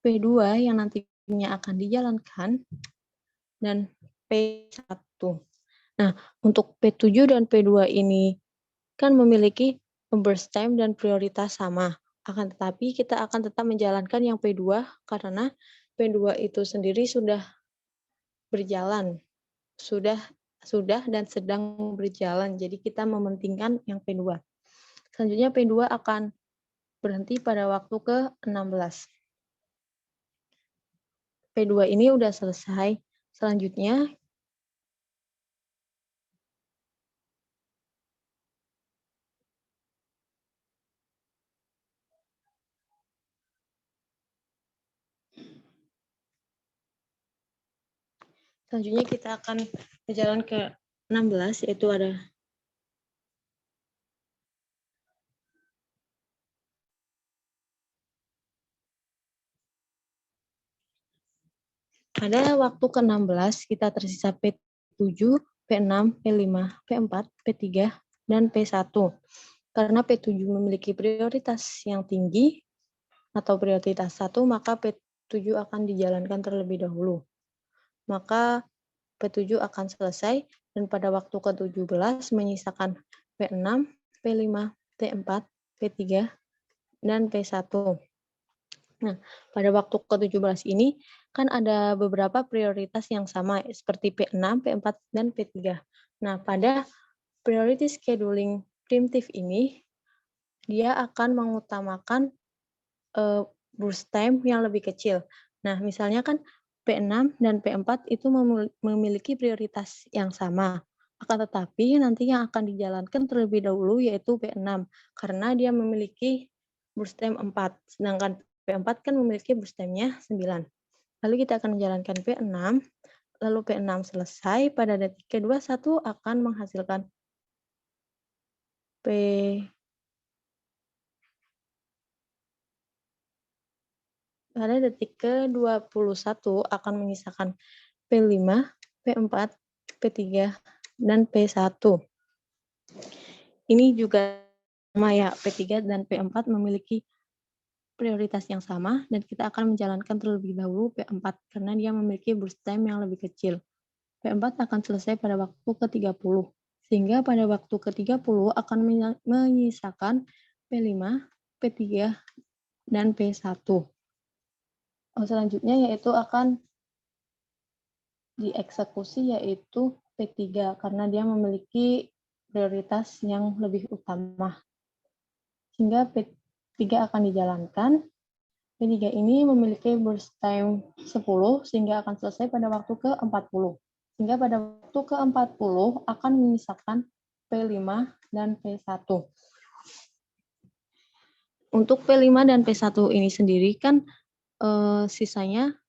P2 yang nantinya akan dijalankan, dan P1. Nah, untuk P7 dan P2 ini kan memiliki burst time dan prioritas sama. Akan tetapi kita akan tetap menjalankan yang P2 karena P2 itu sendiri sudah berjalan. Sudah dan sedang berjalan. Jadi kita mementingkan yang P2. Selanjutnya P2 akan berhenti pada waktu ke-16. P2 ini udah selesai. Selanjutnya kita akan berjalan ke 16, yaitu ada pada waktu ke-16 kita tersisa P7, P6, P5, P4, P3, dan P1. Karena P7 memiliki prioritas yang tinggi atau prioritas 1, maka P7 akan dijalankan terlebih dahulu. Maka P7 akan selesai dan pada waktu ke-17 menyisakan P6, P5, P4, P3, dan P1. Nah, pada waktu ke-17 ini kan ada beberapa prioritas yang sama seperti P6, P4, dan P3. Nah, pada priority scheduling primitive ini dia akan mengutamakan burst time yang lebih kecil. Nah, misalnya kan P6 dan P4 itu memiliki prioritas yang sama. Akan tetapi nanti yang akan dijalankan terlebih dahulu yaitu P6 karena dia memiliki burst time 4, sedangkan P4 kan memiliki burst time-nya 9. Lalu kita akan menjalankan P6, lalu P6 selesai, pada detik ke-21 akan menghasilkan pada detik ke-21 akan menyisakan P5, P4, P3, dan P1. Ini juga sama ya, P3 dan P4 memiliki prioritas yang sama dan kita akan menjalankan terlebih dahulu P4 karena dia memiliki burst time yang lebih kecil. P4 akan selesai pada waktu ke-30, sehingga pada waktu ke-30 akan menyisakan P5, P3, dan P1. Selanjutnya yaitu akan dieksekusi yaitu P3 karena dia memiliki prioritas yang lebih utama. Sehingga P3 akan dijalankan. P3 ini memiliki burst time 10 sehingga akan selesai pada waktu ke-40. Sehingga pada waktu ke-40 akan menyisakan P5 dan P1. Untuk P5 dan P1 ini sendiri kan sisanya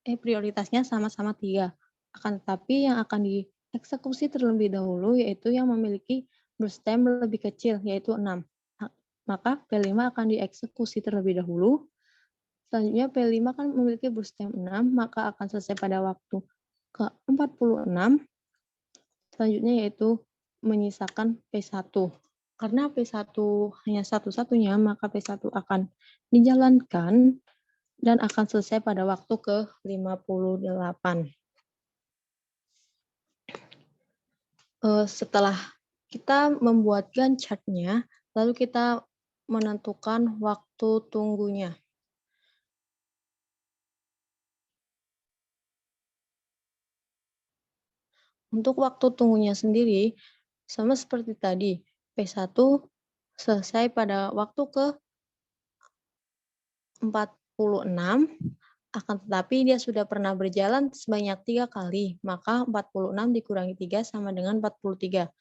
prioritasnya sama-sama 3. Akan tetapi yang akan dieksekusi terlebih dahulu yaitu yang memiliki burst time lebih kecil yaitu 6. Maka P5 akan dieksekusi terlebih dahulu. Selanjutnya P5 kan memiliki burst time 6, maka akan selesai pada waktu ke-46. Selanjutnya yaitu menyisakan P1. Karena P1 hanya satu-satunya, maka P1 akan dijalankan dan akan selesai pada waktu ke-58. Setelah kita membuatkan chart-nya, lalu kita menentukan waktu tunggunya. Untuk waktu tunggunya sendiri, sama seperti tadi, P1 selesai pada waktu ke-46, akan tetapi dia sudah pernah berjalan sebanyak 3 kali, maka 46 dikurangi 3 sama dengan 43.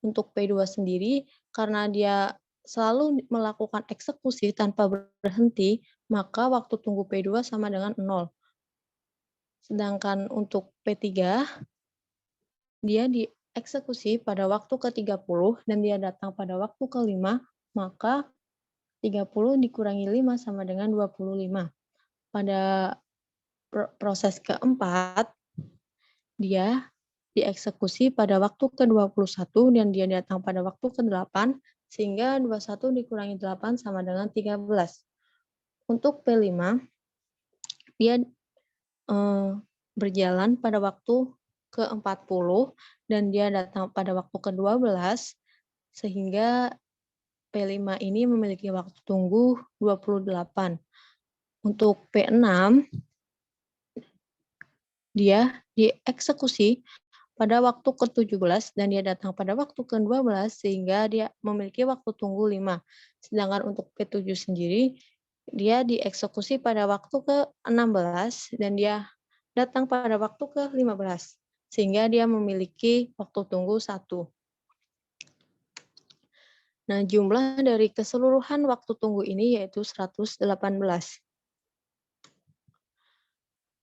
Untuk P2 sendiri, karena dia selalu melakukan eksekusi tanpa berhenti, maka waktu tunggu P2 sama dengan 0. Sedangkan untuk P3, dia dieksekusi pada waktu ke-30 dan dia datang pada waktu ke-5, maka 30 dikurangi 5 sama dengan 25. Pada proses keempat, dia dieksekusi pada waktu ke-21 dan dia datang pada waktu ke-8, sehingga 21 dikurangi 8 sama dengan 13. Untuk P5, dia berjalan pada waktu ke-40 dan dia datang pada waktu ke-12, sehingga P5 ini memiliki waktu tunggu 28. Untuk P6, dia dieksekusi pada waktu ke-17 dan dia datang pada waktu ke-12 sehingga dia memiliki waktu tunggu 5. Sedangkan untuk P7 sendiri, dia dieksekusi pada waktu ke-16 dan dia datang pada waktu ke-15 sehingga dia memiliki waktu tunggu 1. Nah, jumlah dari keseluruhan waktu tunggu ini yaitu 118.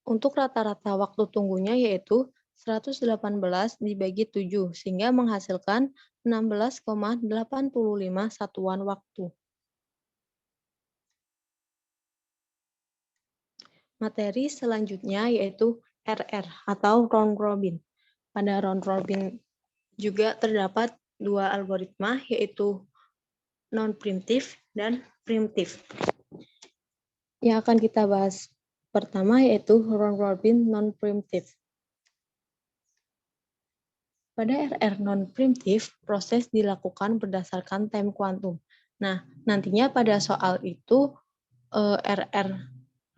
Untuk rata-rata waktu tunggunya yaitu 118 dibagi 7, sehingga menghasilkan 16,85 satuan waktu. Materi selanjutnya yaitu RR atau round robin. Pada round robin juga terdapat 2 algoritma yaitu non-preemptive dan preemptive. Yang akan kita bahas pertama yaitu round robin non-preemptive. Pada RR non-preemptive, proses dilakukan berdasarkan time quantum. Nah, nantinya pada soal itu RR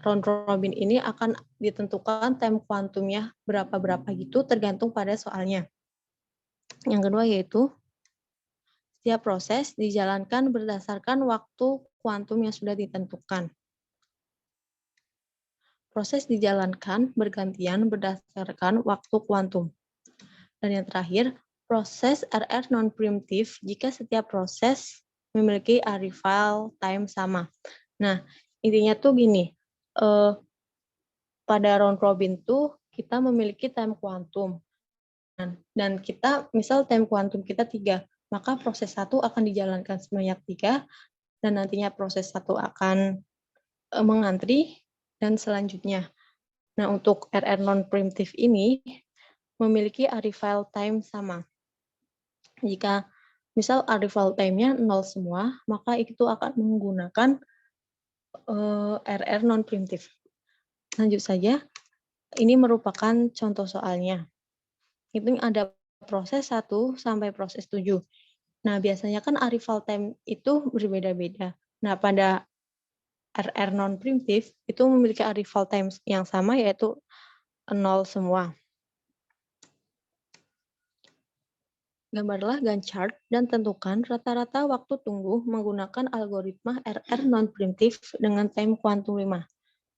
round robin ini akan ditentukan time quantumnya berapa-berapa gitu tergantung pada soalnya. Yang kedua yaitu setiap proses dijalankan berdasarkan waktu kuantum yang sudah ditentukan. Proses dijalankan bergantian berdasarkan waktu kuantum. Dan yang terakhir, proses RR non-preemptive jika setiap proses memiliki arrival time sama. Nah, intinya tuh gini, pada round robin tuh kita memiliki time quantum. Dan kita, misal time quantum kita 3, maka proses 1 akan dijalankan sebanyak 3, dan nantinya proses 1 akan mengantri, dan selanjutnya. Nah, untuk RR non-preemptive ini memiliki arrival time sama. Jika misal arrival time-nya 0 semua, maka itu akan menggunakan RR non-primitif. Lanjut saja, ini merupakan contoh soalnya. Itu ada proses 1 sampai proses 7. Nah, biasanya kan arrival time itu berbeda-beda. Nah, pada RR non-primitif itu memiliki arrival time yang sama, yaitu 0 semua. Gambarlah Gantt chart dan tentukan rata-rata waktu tunggu menggunakan algoritma RR non-primitif dengan time kuantum 5.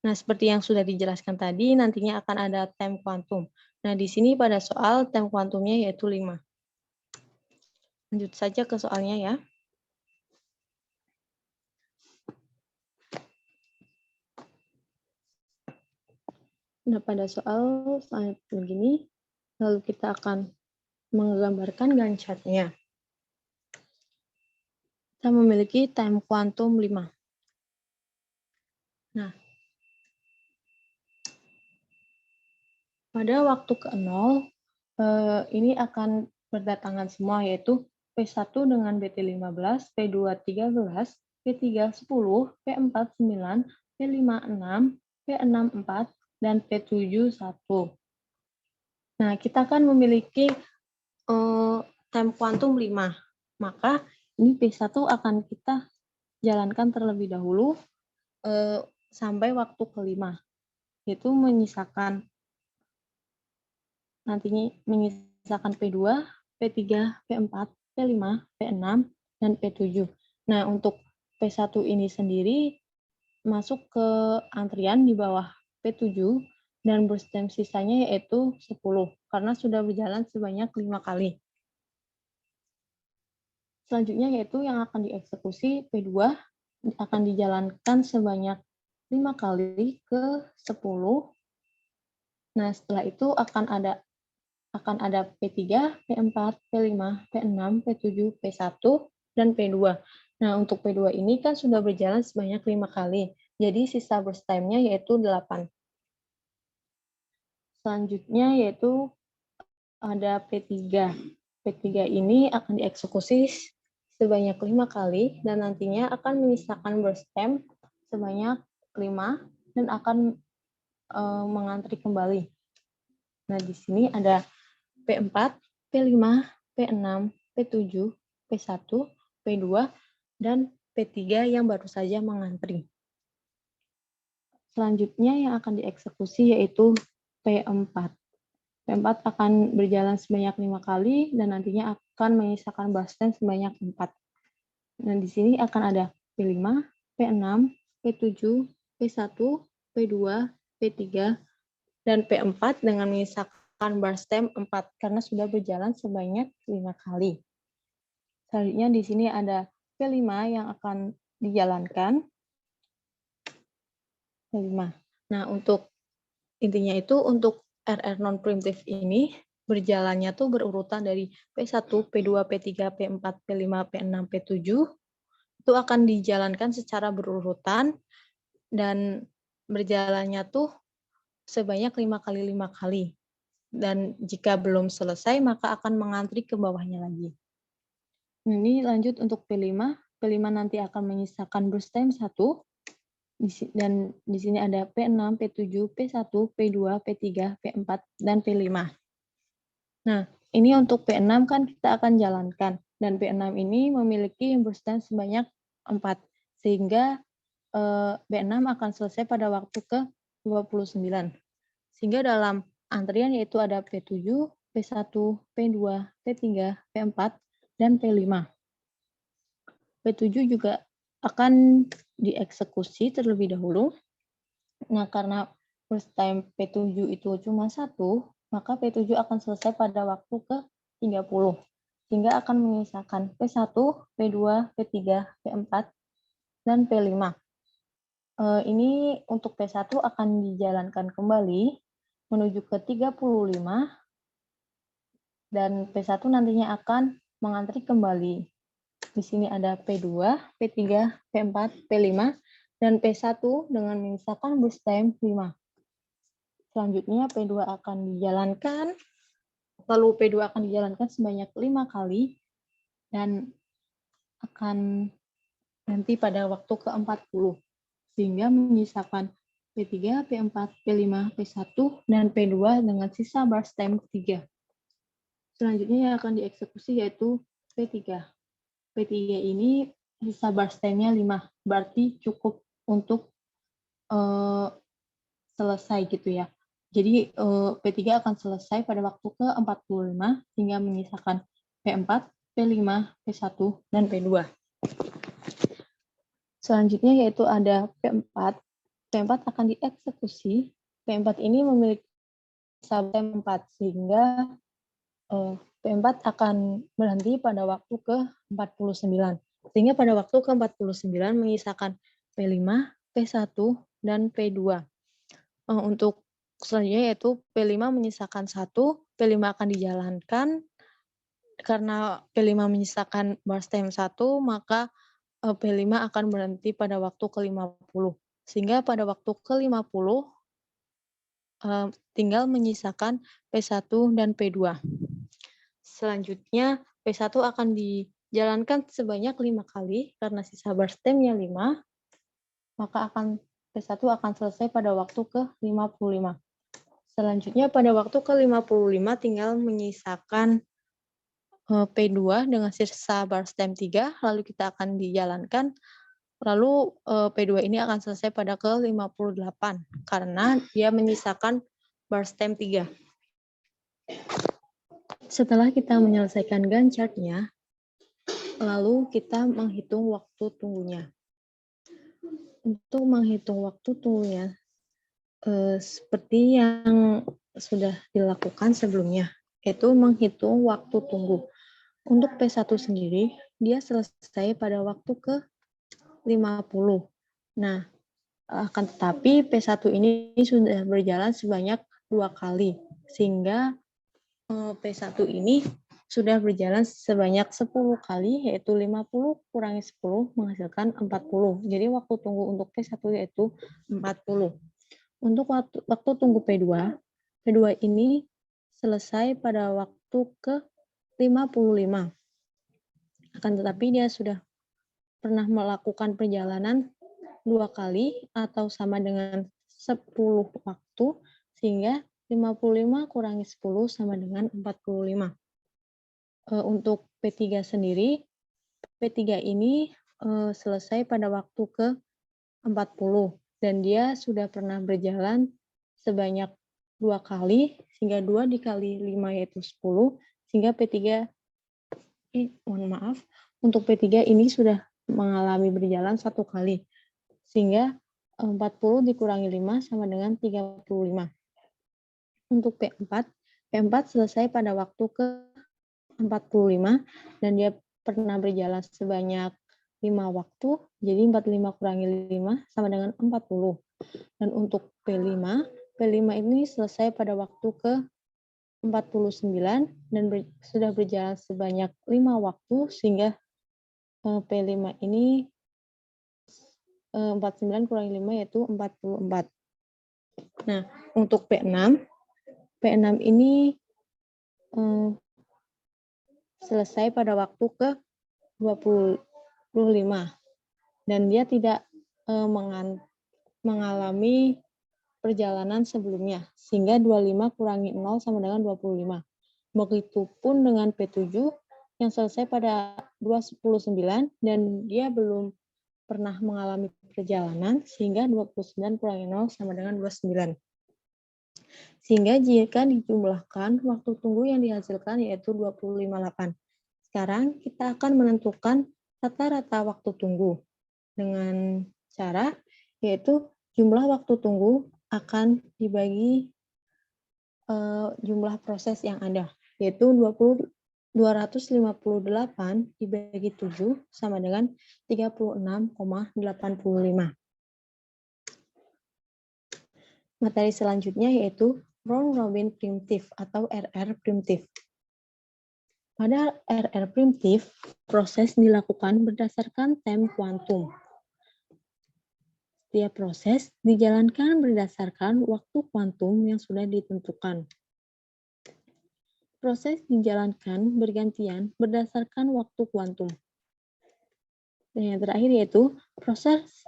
Nah, seperti yang sudah dijelaskan tadi, nantinya akan ada time kuantum. Nah, di sini pada soal time kuantumnya yaitu 5. Lanjut saja ke soalnya ya. Nah, pada soal selanjutnya begini, lalu kita akan menggambarkan Gantt chart-nya. Kita memiliki time kuantum 5. Nah, pada waktu ke-0, ini akan berdatangan semua, yaitu P1 dengan BT15, P2 13, P3 10, P4 9, P5 6, P6 4, dan P7 1. Nah, kita kan memiliki time kuantum 5. Maka ini P1 akan kita jalankan terlebih dahulu sampai waktu ke-5. Yaitu nantinya menyisakan P2, P3, P4, P5, P6, dan P7. Nah, untuk P1 ini sendiri masuk ke antrian di bawah P7 dan burst time sisanya yaitu 10 karena sudah berjalan sebanyak 5 kali. Selanjutnya yaitu yang akan dieksekusi P2 akan dijalankan sebanyak 5 kali ke 10. Nah, setelah itu akan ada P3, P4, P5, P6, P7, P1, dan P2. Nah, untuk P2 ini kan sudah berjalan sebanyak 5 kali. Jadi sisa burst time-nya yaitu 8. Selanjutnya yaitu ada P3. P3 ini akan dieksekusi sebanyak 5 kali dan nantinya akan menyisakan burst time sebanyak 5 dan akan mengantri kembali. Nah, di sini ada P4, P5, P6, P7, P1, P2, dan P3 yang baru saja mengantri. Selanjutnya yang akan dieksekusi yaitu P4. P4 akan berjalan sebanyak 5 kali dan nantinya akan menyisakan burst time sebanyak 4. Nah, di sini akan ada P5, P6, P7, P1, P2, P3, dan P4 dengan menyisakan burst time 4 karena sudah berjalan sebanyak 5 kali. Selanjutnya di sini ada P5 yang akan dijalankan. P5. Nah, untuk intinya itu untuk RR non-primitif ini berjalannya tuh berurutan dari P1, P2, P3, P4, P5, P6, P7. Itu akan dijalankan secara berurutan dan berjalannya tuh sebanyak 5 kali 5 kali. Dan jika belum selesai, maka akan mengantri ke bawahnya lagi. Ini lanjut untuk P5. P5 nanti akan menyisakan burst time 1. Dan di sini ada P6, P7, P1, P2, P3, P4, dan P5. Nah, ini untuk P6 kan kita akan jalankan. Dan P6 ini memiliki burst time sebanyak 4. Sehingga P6 akan selesai pada waktu ke-29. Sehingga dalam antrian yaitu ada P7, P1, P2, P3, P4, dan P5. P7 juga akan dieksekusi terlebih dahulu. Nah, karena burst time P7 itu cuma 1, maka P7 akan selesai pada waktu ke-30. Sehingga akan menyisakan P1, P2, P3, P4, dan P5. Ini untuk P1 akan dijalankan kembali menuju ke 35 dan P1 nantinya akan mengantri kembali. Di sini ada P2, P3, P4, P5, dan P1 dengan menyisakan burst time 5. Selanjutnya P2 akan dijalankan, lalu P2 akan dijalankan sebanyak 5 kali dan akan nanti pada waktu ke-40. sehingga menyisakan P3, P4, P5, P1, dan P2 dengan sisa bar stem 3. Selanjutnya yang akan dieksekusi yaitu P3. P3 ini sisa bar stemnya 5, berarti cukup untuk selesai gitu ya. Jadi P3 akan selesai pada waktu ke-45 hingga menyisakan P4, P5, P1, dan P2. Selanjutnya yaitu ada P4. P4 akan dieksekusi. P4 ini memiliki stem 4 sehingga P4 akan berhenti pada waktu ke-49. Sehingga pada waktu ke-49 menyisakan P5, P1, dan P2. Untuk selanjutnya yaitu P5 menyisakan 1, P5 akan dijalankan. Karena P5 menyisakan bar stem 1, maka P5 akan berhenti pada waktu ke-50. Sehingga pada waktu ke-50 tinggal menyisakan P1 dan P2. Selanjutnya P1 akan dijalankan sebanyak 5 kali karena sisa bar stemnya 5, maka P1 akan selesai pada waktu ke-55. Selanjutnya pada waktu ke-55 tinggal menyisakan P2 dengan sisa bar stem 3, lalu kita akan dijalankan. Lalu P2 ini akan selesai pada ke-58 karena dia menyisakan bar stem 3. Setelah kita menyelesaikan Gantt chart-nya, lalu kita menghitung waktu tunggunya. Untuk menghitung waktu tunggunya, seperti yang sudah dilakukan sebelumnya, yaitu menghitung waktu tunggu. Untuk P1 sendiri, dia selesai pada waktu ke-50. Nah, akan tetapi P1 ini sudah berjalan sebanyak 2 kali, sehingga P1 ini sudah berjalan sebanyak 10 kali, yaitu 50 kurangi 10 menghasilkan 40. Jadi waktu tunggu untuk P1 yaitu 40. Untuk waktu tunggu P2 ini selesai pada waktu ke-55. Akan tetapi dia sudah pernah melakukan perjalanan 2 kali atau sama dengan 10 waktu, sehingga 55 kurangi 10 sama dengan 45. Untuk P3 sendiri, P3 ini selesai pada waktu ke-40 dan dia sudah pernah berjalan sebanyak 2 kali, sehingga 2 dikali 5 yaitu 10, sehingga P3 untuk P3 ini sudah mengalami berjalan 1 kali, sehingga 40 dikurangi 5 sama dengan 35. Untuk P4 selesai pada waktu ke-45 dan dia pernah berjalan sebanyak 5 waktu, jadi 45 kurangi 5 sama dengan 40. Dan untuk P5 ini selesai pada waktu ke-49 dan sudah berjalan sebanyak 5 waktu, sehingga P5 ini 49 kurangi 5 yaitu 44. Nah, untuk P6 ini selesai pada waktu ke-25 dan dia tidak mengalami perjalanan sebelumnya, sehingga 25 kurangi 0 sama dengan 25. Begitupun dengan P7 yang selesai pada 29 dan dia belum pernah mengalami perjalanan, sehingga 29 kurangi 0 sama dengan 29. Sehingga jika dijumlahkan, waktu tunggu yang dihasilkan yaitu 25,8. Sekarang kita akan menentukan rata-rata waktu tunggu dengan cara yaitu jumlah waktu tunggu akan dibagi jumlah proses yang ada, yaitu 258 dibagi 7 sama dengan 36,85. Materi selanjutnya yaitu round robin primitif atau RR primitif. Pada RR primitif, proses dilakukan berdasarkan time kuantum. Setiap proses dijalankan berdasarkan waktu kuantum yang sudah ditentukan. Proses dijalankan bergantian berdasarkan waktu kuantum. Dan yang terakhir yaitu proses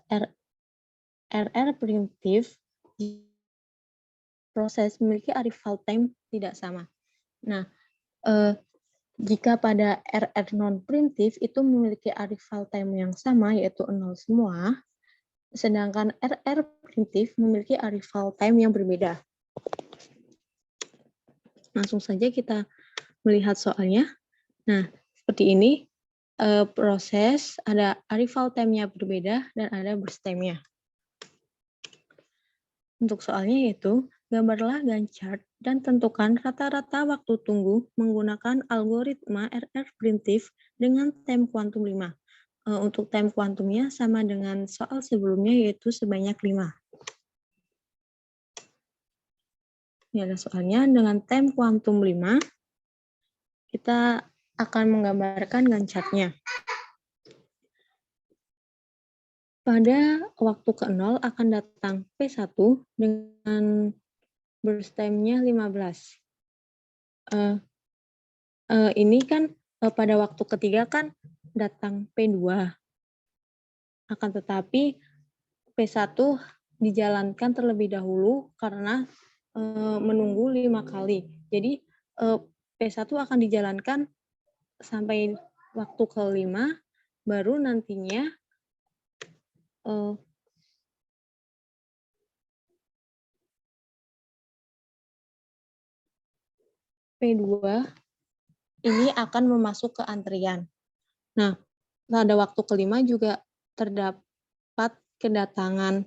RR primitif proses memiliki arrival time tidak sama. Nah, jika pada RR non-primitif itu memiliki arrival time yang sama, yaitu 0 semua, sedangkan RR primitif memiliki arrival time yang berbeda. Langsung saja kita melihat soalnya. Nah, seperti ini, proses ada arrival time-nya berbeda dan ada burst time-nya. Untuk soalnya yaitu, gambarlah Gantt chart dan tentukan rata-rata waktu tunggu menggunakan algoritma RR primitif dengan time kuantum 5. Untuk time kuantumnya sama dengan soal sebelumnya yaitu sebanyak 5. Ini ada soalnya dengan time kuantum 5, kita akan menggambarkan Gantt chart-nya. Pada waktu ke-0 akan datang P1 dengan burst time-nya 15. Ini kan pada waktu ketiga kan datang P2. Akan tetapi P1 dijalankan terlebih dahulu karena menunggu 5 kali. Jadi P1 akan dijalankan sampai waktu ke-5, baru nantinya P2 ini akan memasuk ke antrian. Nah, pada waktu ke-5 juga terdapat kedatangan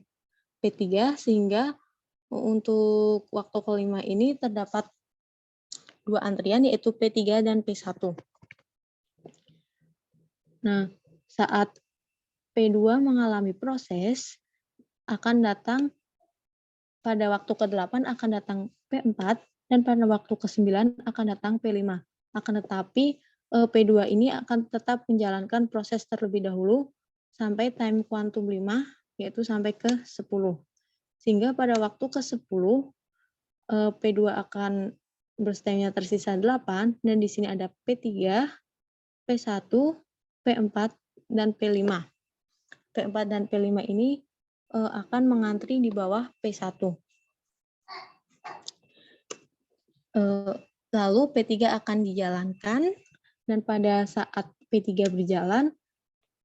P3 sehingga untuk waktu ke-5 ini terdapat 2 antrian yaitu P3 dan P1. Nah, saat P2 mengalami proses, akan datang pada waktu ke-8 akan datang P4 dan pada waktu ke-9 akan datang P5. Akan tetapi P2 ini akan tetap menjalankan proses terlebih dahulu sampai time kuantum 5 yaitu sampai ke 10. Sehingga pada waktu ke-10 P2 akan burst time-nya tersisa 8 dan di sini ada P3, P1, P4 dan P5. P4 dan P5 ini akan mengantri di bawah P1. Lalu P3 akan dijalankan dan pada saat P3 berjalan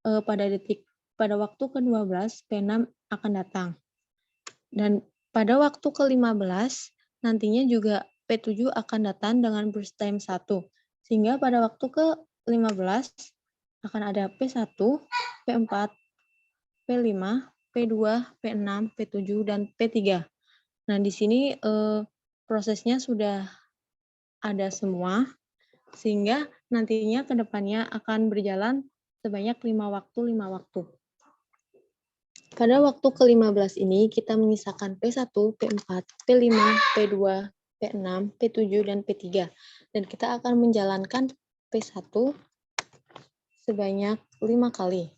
pada waktu ke-12 P6 akan datang. Dan pada waktu ke-15 nantinya juga P7 akan datang dengan burst time 1. Sehingga pada waktu ke-15 akan ada P1, P4, P5, P2, P6, P7, dan P3. Nah, di sini prosesnya sudah ada semua, sehingga nantinya ke depannya akan berjalan sebanyak 5 waktu. Pada waktu ke-15 ini, kita menyisakan P1, P4, P5, P2, P6, P7, dan P3. Dan kita akan menjalankan P1 sebanyak 5 kali.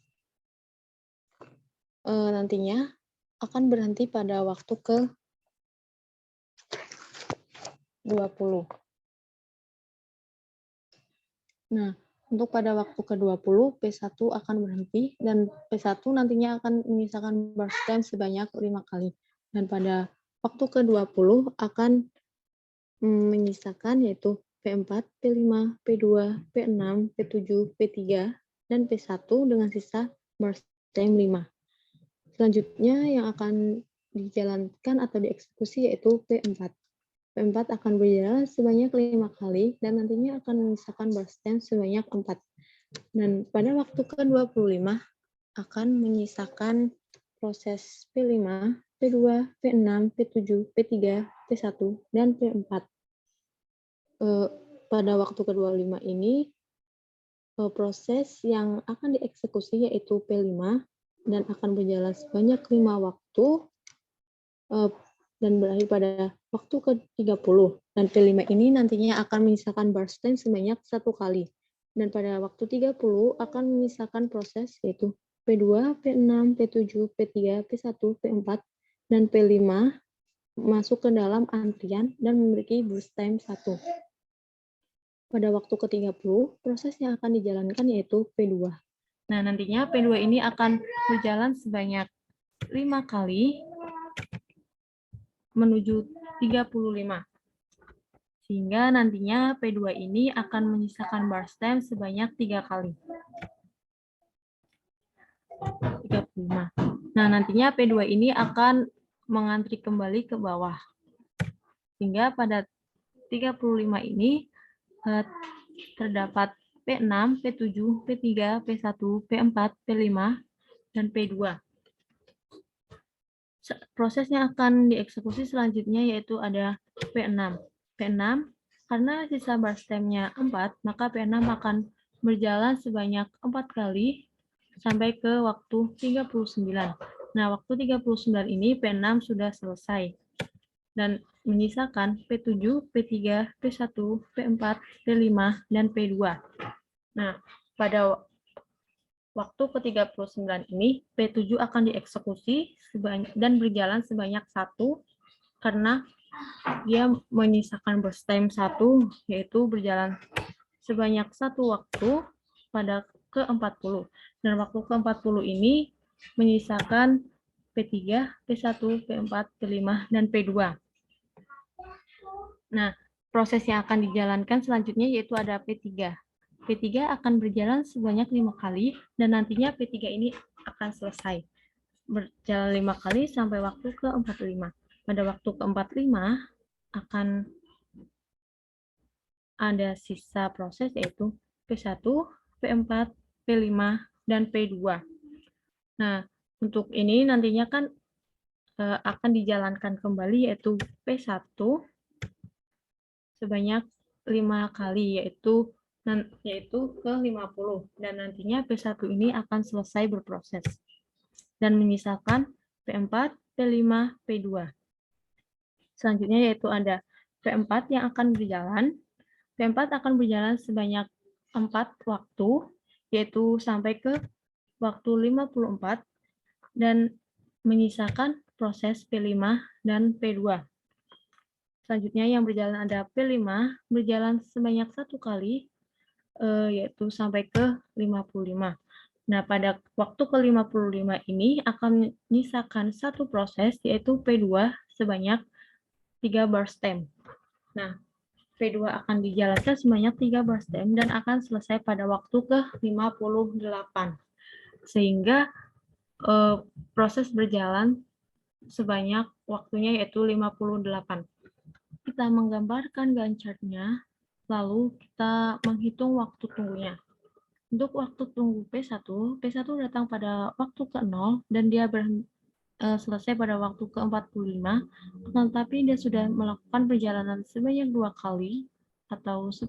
Nantinya akan berhenti pada waktu ke-20. Nah, untuk pada waktu ke-20, P1 akan berhenti, dan P1 nantinya akan menyisakan burst time sebanyak 5 kali. Dan pada waktu ke-20 akan menyisakan yaitu P4, P5, P2, P6, P7, P3, dan P1 dengan sisa burst time 5. Selanjutnya yang akan dijalankan atau dieksekusi yaitu P4. P4 akan berjalan sebanyak 5 kali dan nantinya akan menyisakan burst time sebanyak 4. Dan pada waktu ke-25 akan menyisakan proses P5, P2, P6, P7, P3, P1, dan P4. Pada waktu ke-25 ini proses yang akan dieksekusi yaitu P5 dan akan berjalan sebanyak 5 waktu dan berakhir pada waktu ke-30. Dan P5 ini nantinya akan menyisakan burst time sebanyak 1 kali. Dan pada waktu 30 akan menyisakan proses yaitu P2, P6, P7, P3, P1, P4, dan P5 masuk ke dalam antrian dan memiliki burst time 1. Pada waktu ke-30, proses yang akan dijalankan yaitu P2. Nah, nantinya P2 ini akan berjalan sebanyak 5 kali menuju 35. Sehingga nantinya P2 ini akan menyisakan bar stem sebanyak 3 kali. 35. Nah, nantinya P2 ini akan mengantri kembali ke bawah. Sehingga pada 35 ini terdapat P6, P7, P3, P1, P4, P5, dan P2. Prosesnya akan dieksekusi selanjutnya yaitu ada P6. P6, karena sisa bar stemnya 4, maka P6 akan berjalan sebanyak 4 kali sampai ke waktu 39. Nah, waktu 39 ini P6 sudah selesai. Dan menyisakan P7, P3, P1, P4, P5, dan P2. Nah, pada waktu ke-39 ini, P7 akan dieksekusi dan berjalan sebanyak 1 karena dia menyisakan burst time 1, yaitu berjalan sebanyak 1 waktu pada ke-40. Dan waktu ke-40 ini menyisakan P3, P1, P4, P5, dan P2. Nah, proses yang akan dijalankan selanjutnya yaitu ada P3. P3 akan berjalan sebanyak 5 kali, dan nantinya P3 ini akan selesai. Berjalan 5 kali sampai waktu ke-45. Pada waktu ke-45 akan ada sisa proses yaitu P1, P4, P5, dan P2. Nah, untuk ini nantinya kan akan dijalankan kembali yaitu P1 sebanyak 5 kali yaitu ke 50, dan nantinya P1 ini akan selesai berproses dan menyisakan P4, P5, P2. Selanjutnya yaitu ada P4 yang akan berjalan. P4 akan berjalan sebanyak 4 waktu, yaitu sampai ke waktu 54, dan menyisakan proses P5 dan P2. Selanjutnya yang berjalan ada P5, berjalan sebanyak 1 kali, yaitu sampai ke 55. Nah, pada waktu ke-55 ini akan menyisakan 1 proses, yaitu P2 sebanyak 3 bar stem. Nah, P2 akan dijalankan sebanyak 3 bar stem dan akan selesai pada waktu ke-58. Sehingga proses berjalan sebanyak waktunya yaitu 58. Kita menggambarkan Gantt chart-nya, lalu kita menghitung waktu tunggunya. Untuk waktu tunggu P1 datang pada waktu ke-0 dan dia selesai pada waktu ke-45, tetapi dia sudah melakukan perjalanan sebanyak 2 kali atau 10,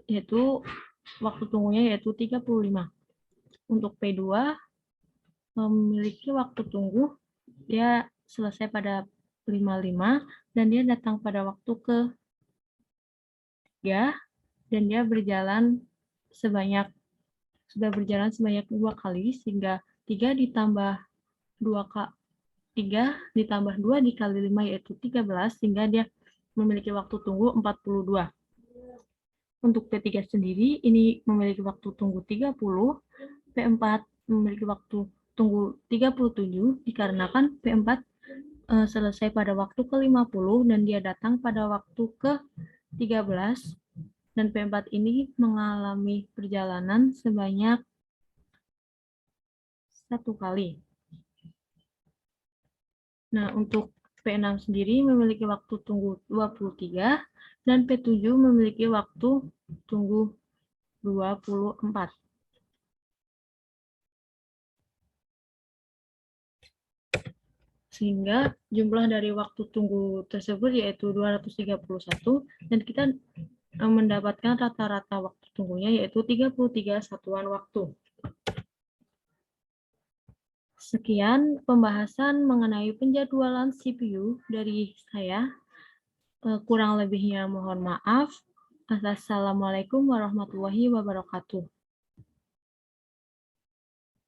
yaitu waktu tunggunya yaitu 35. Untuk P2 memiliki waktu tunggu, dia selesai pada 55 dan dia datang pada waktu ke-3 dan dia sudah berjalan sebanyak 2 kali, sehingga 3 ditambah 2 dikali 5 yaitu 13, sehingga dia memiliki waktu tunggu 42. Untuk P3 sendiri ini memiliki waktu tunggu 30, P4 memiliki waktu tunggu 37 dikarenakan P4 selesai pada waktu ke-50 dan dia datang pada waktu ke-13, dan P4 ini mengalami perjalanan sebanyak 1 kali. Nah, untuk P6 sendiri memiliki waktu tunggu 23 dan P7 memiliki waktu tunggu 24. Sehingga jumlah dari waktu tunggu tersebut yaitu 231 dan kita mendapatkan rata-rata waktu tunggunya yaitu 33 satuan waktu. Sekian pembahasan mengenai penjadwalan CPU dari saya. Kurang lebihnya mohon maaf. Assalamualaikum warahmatullahi wabarakatuh.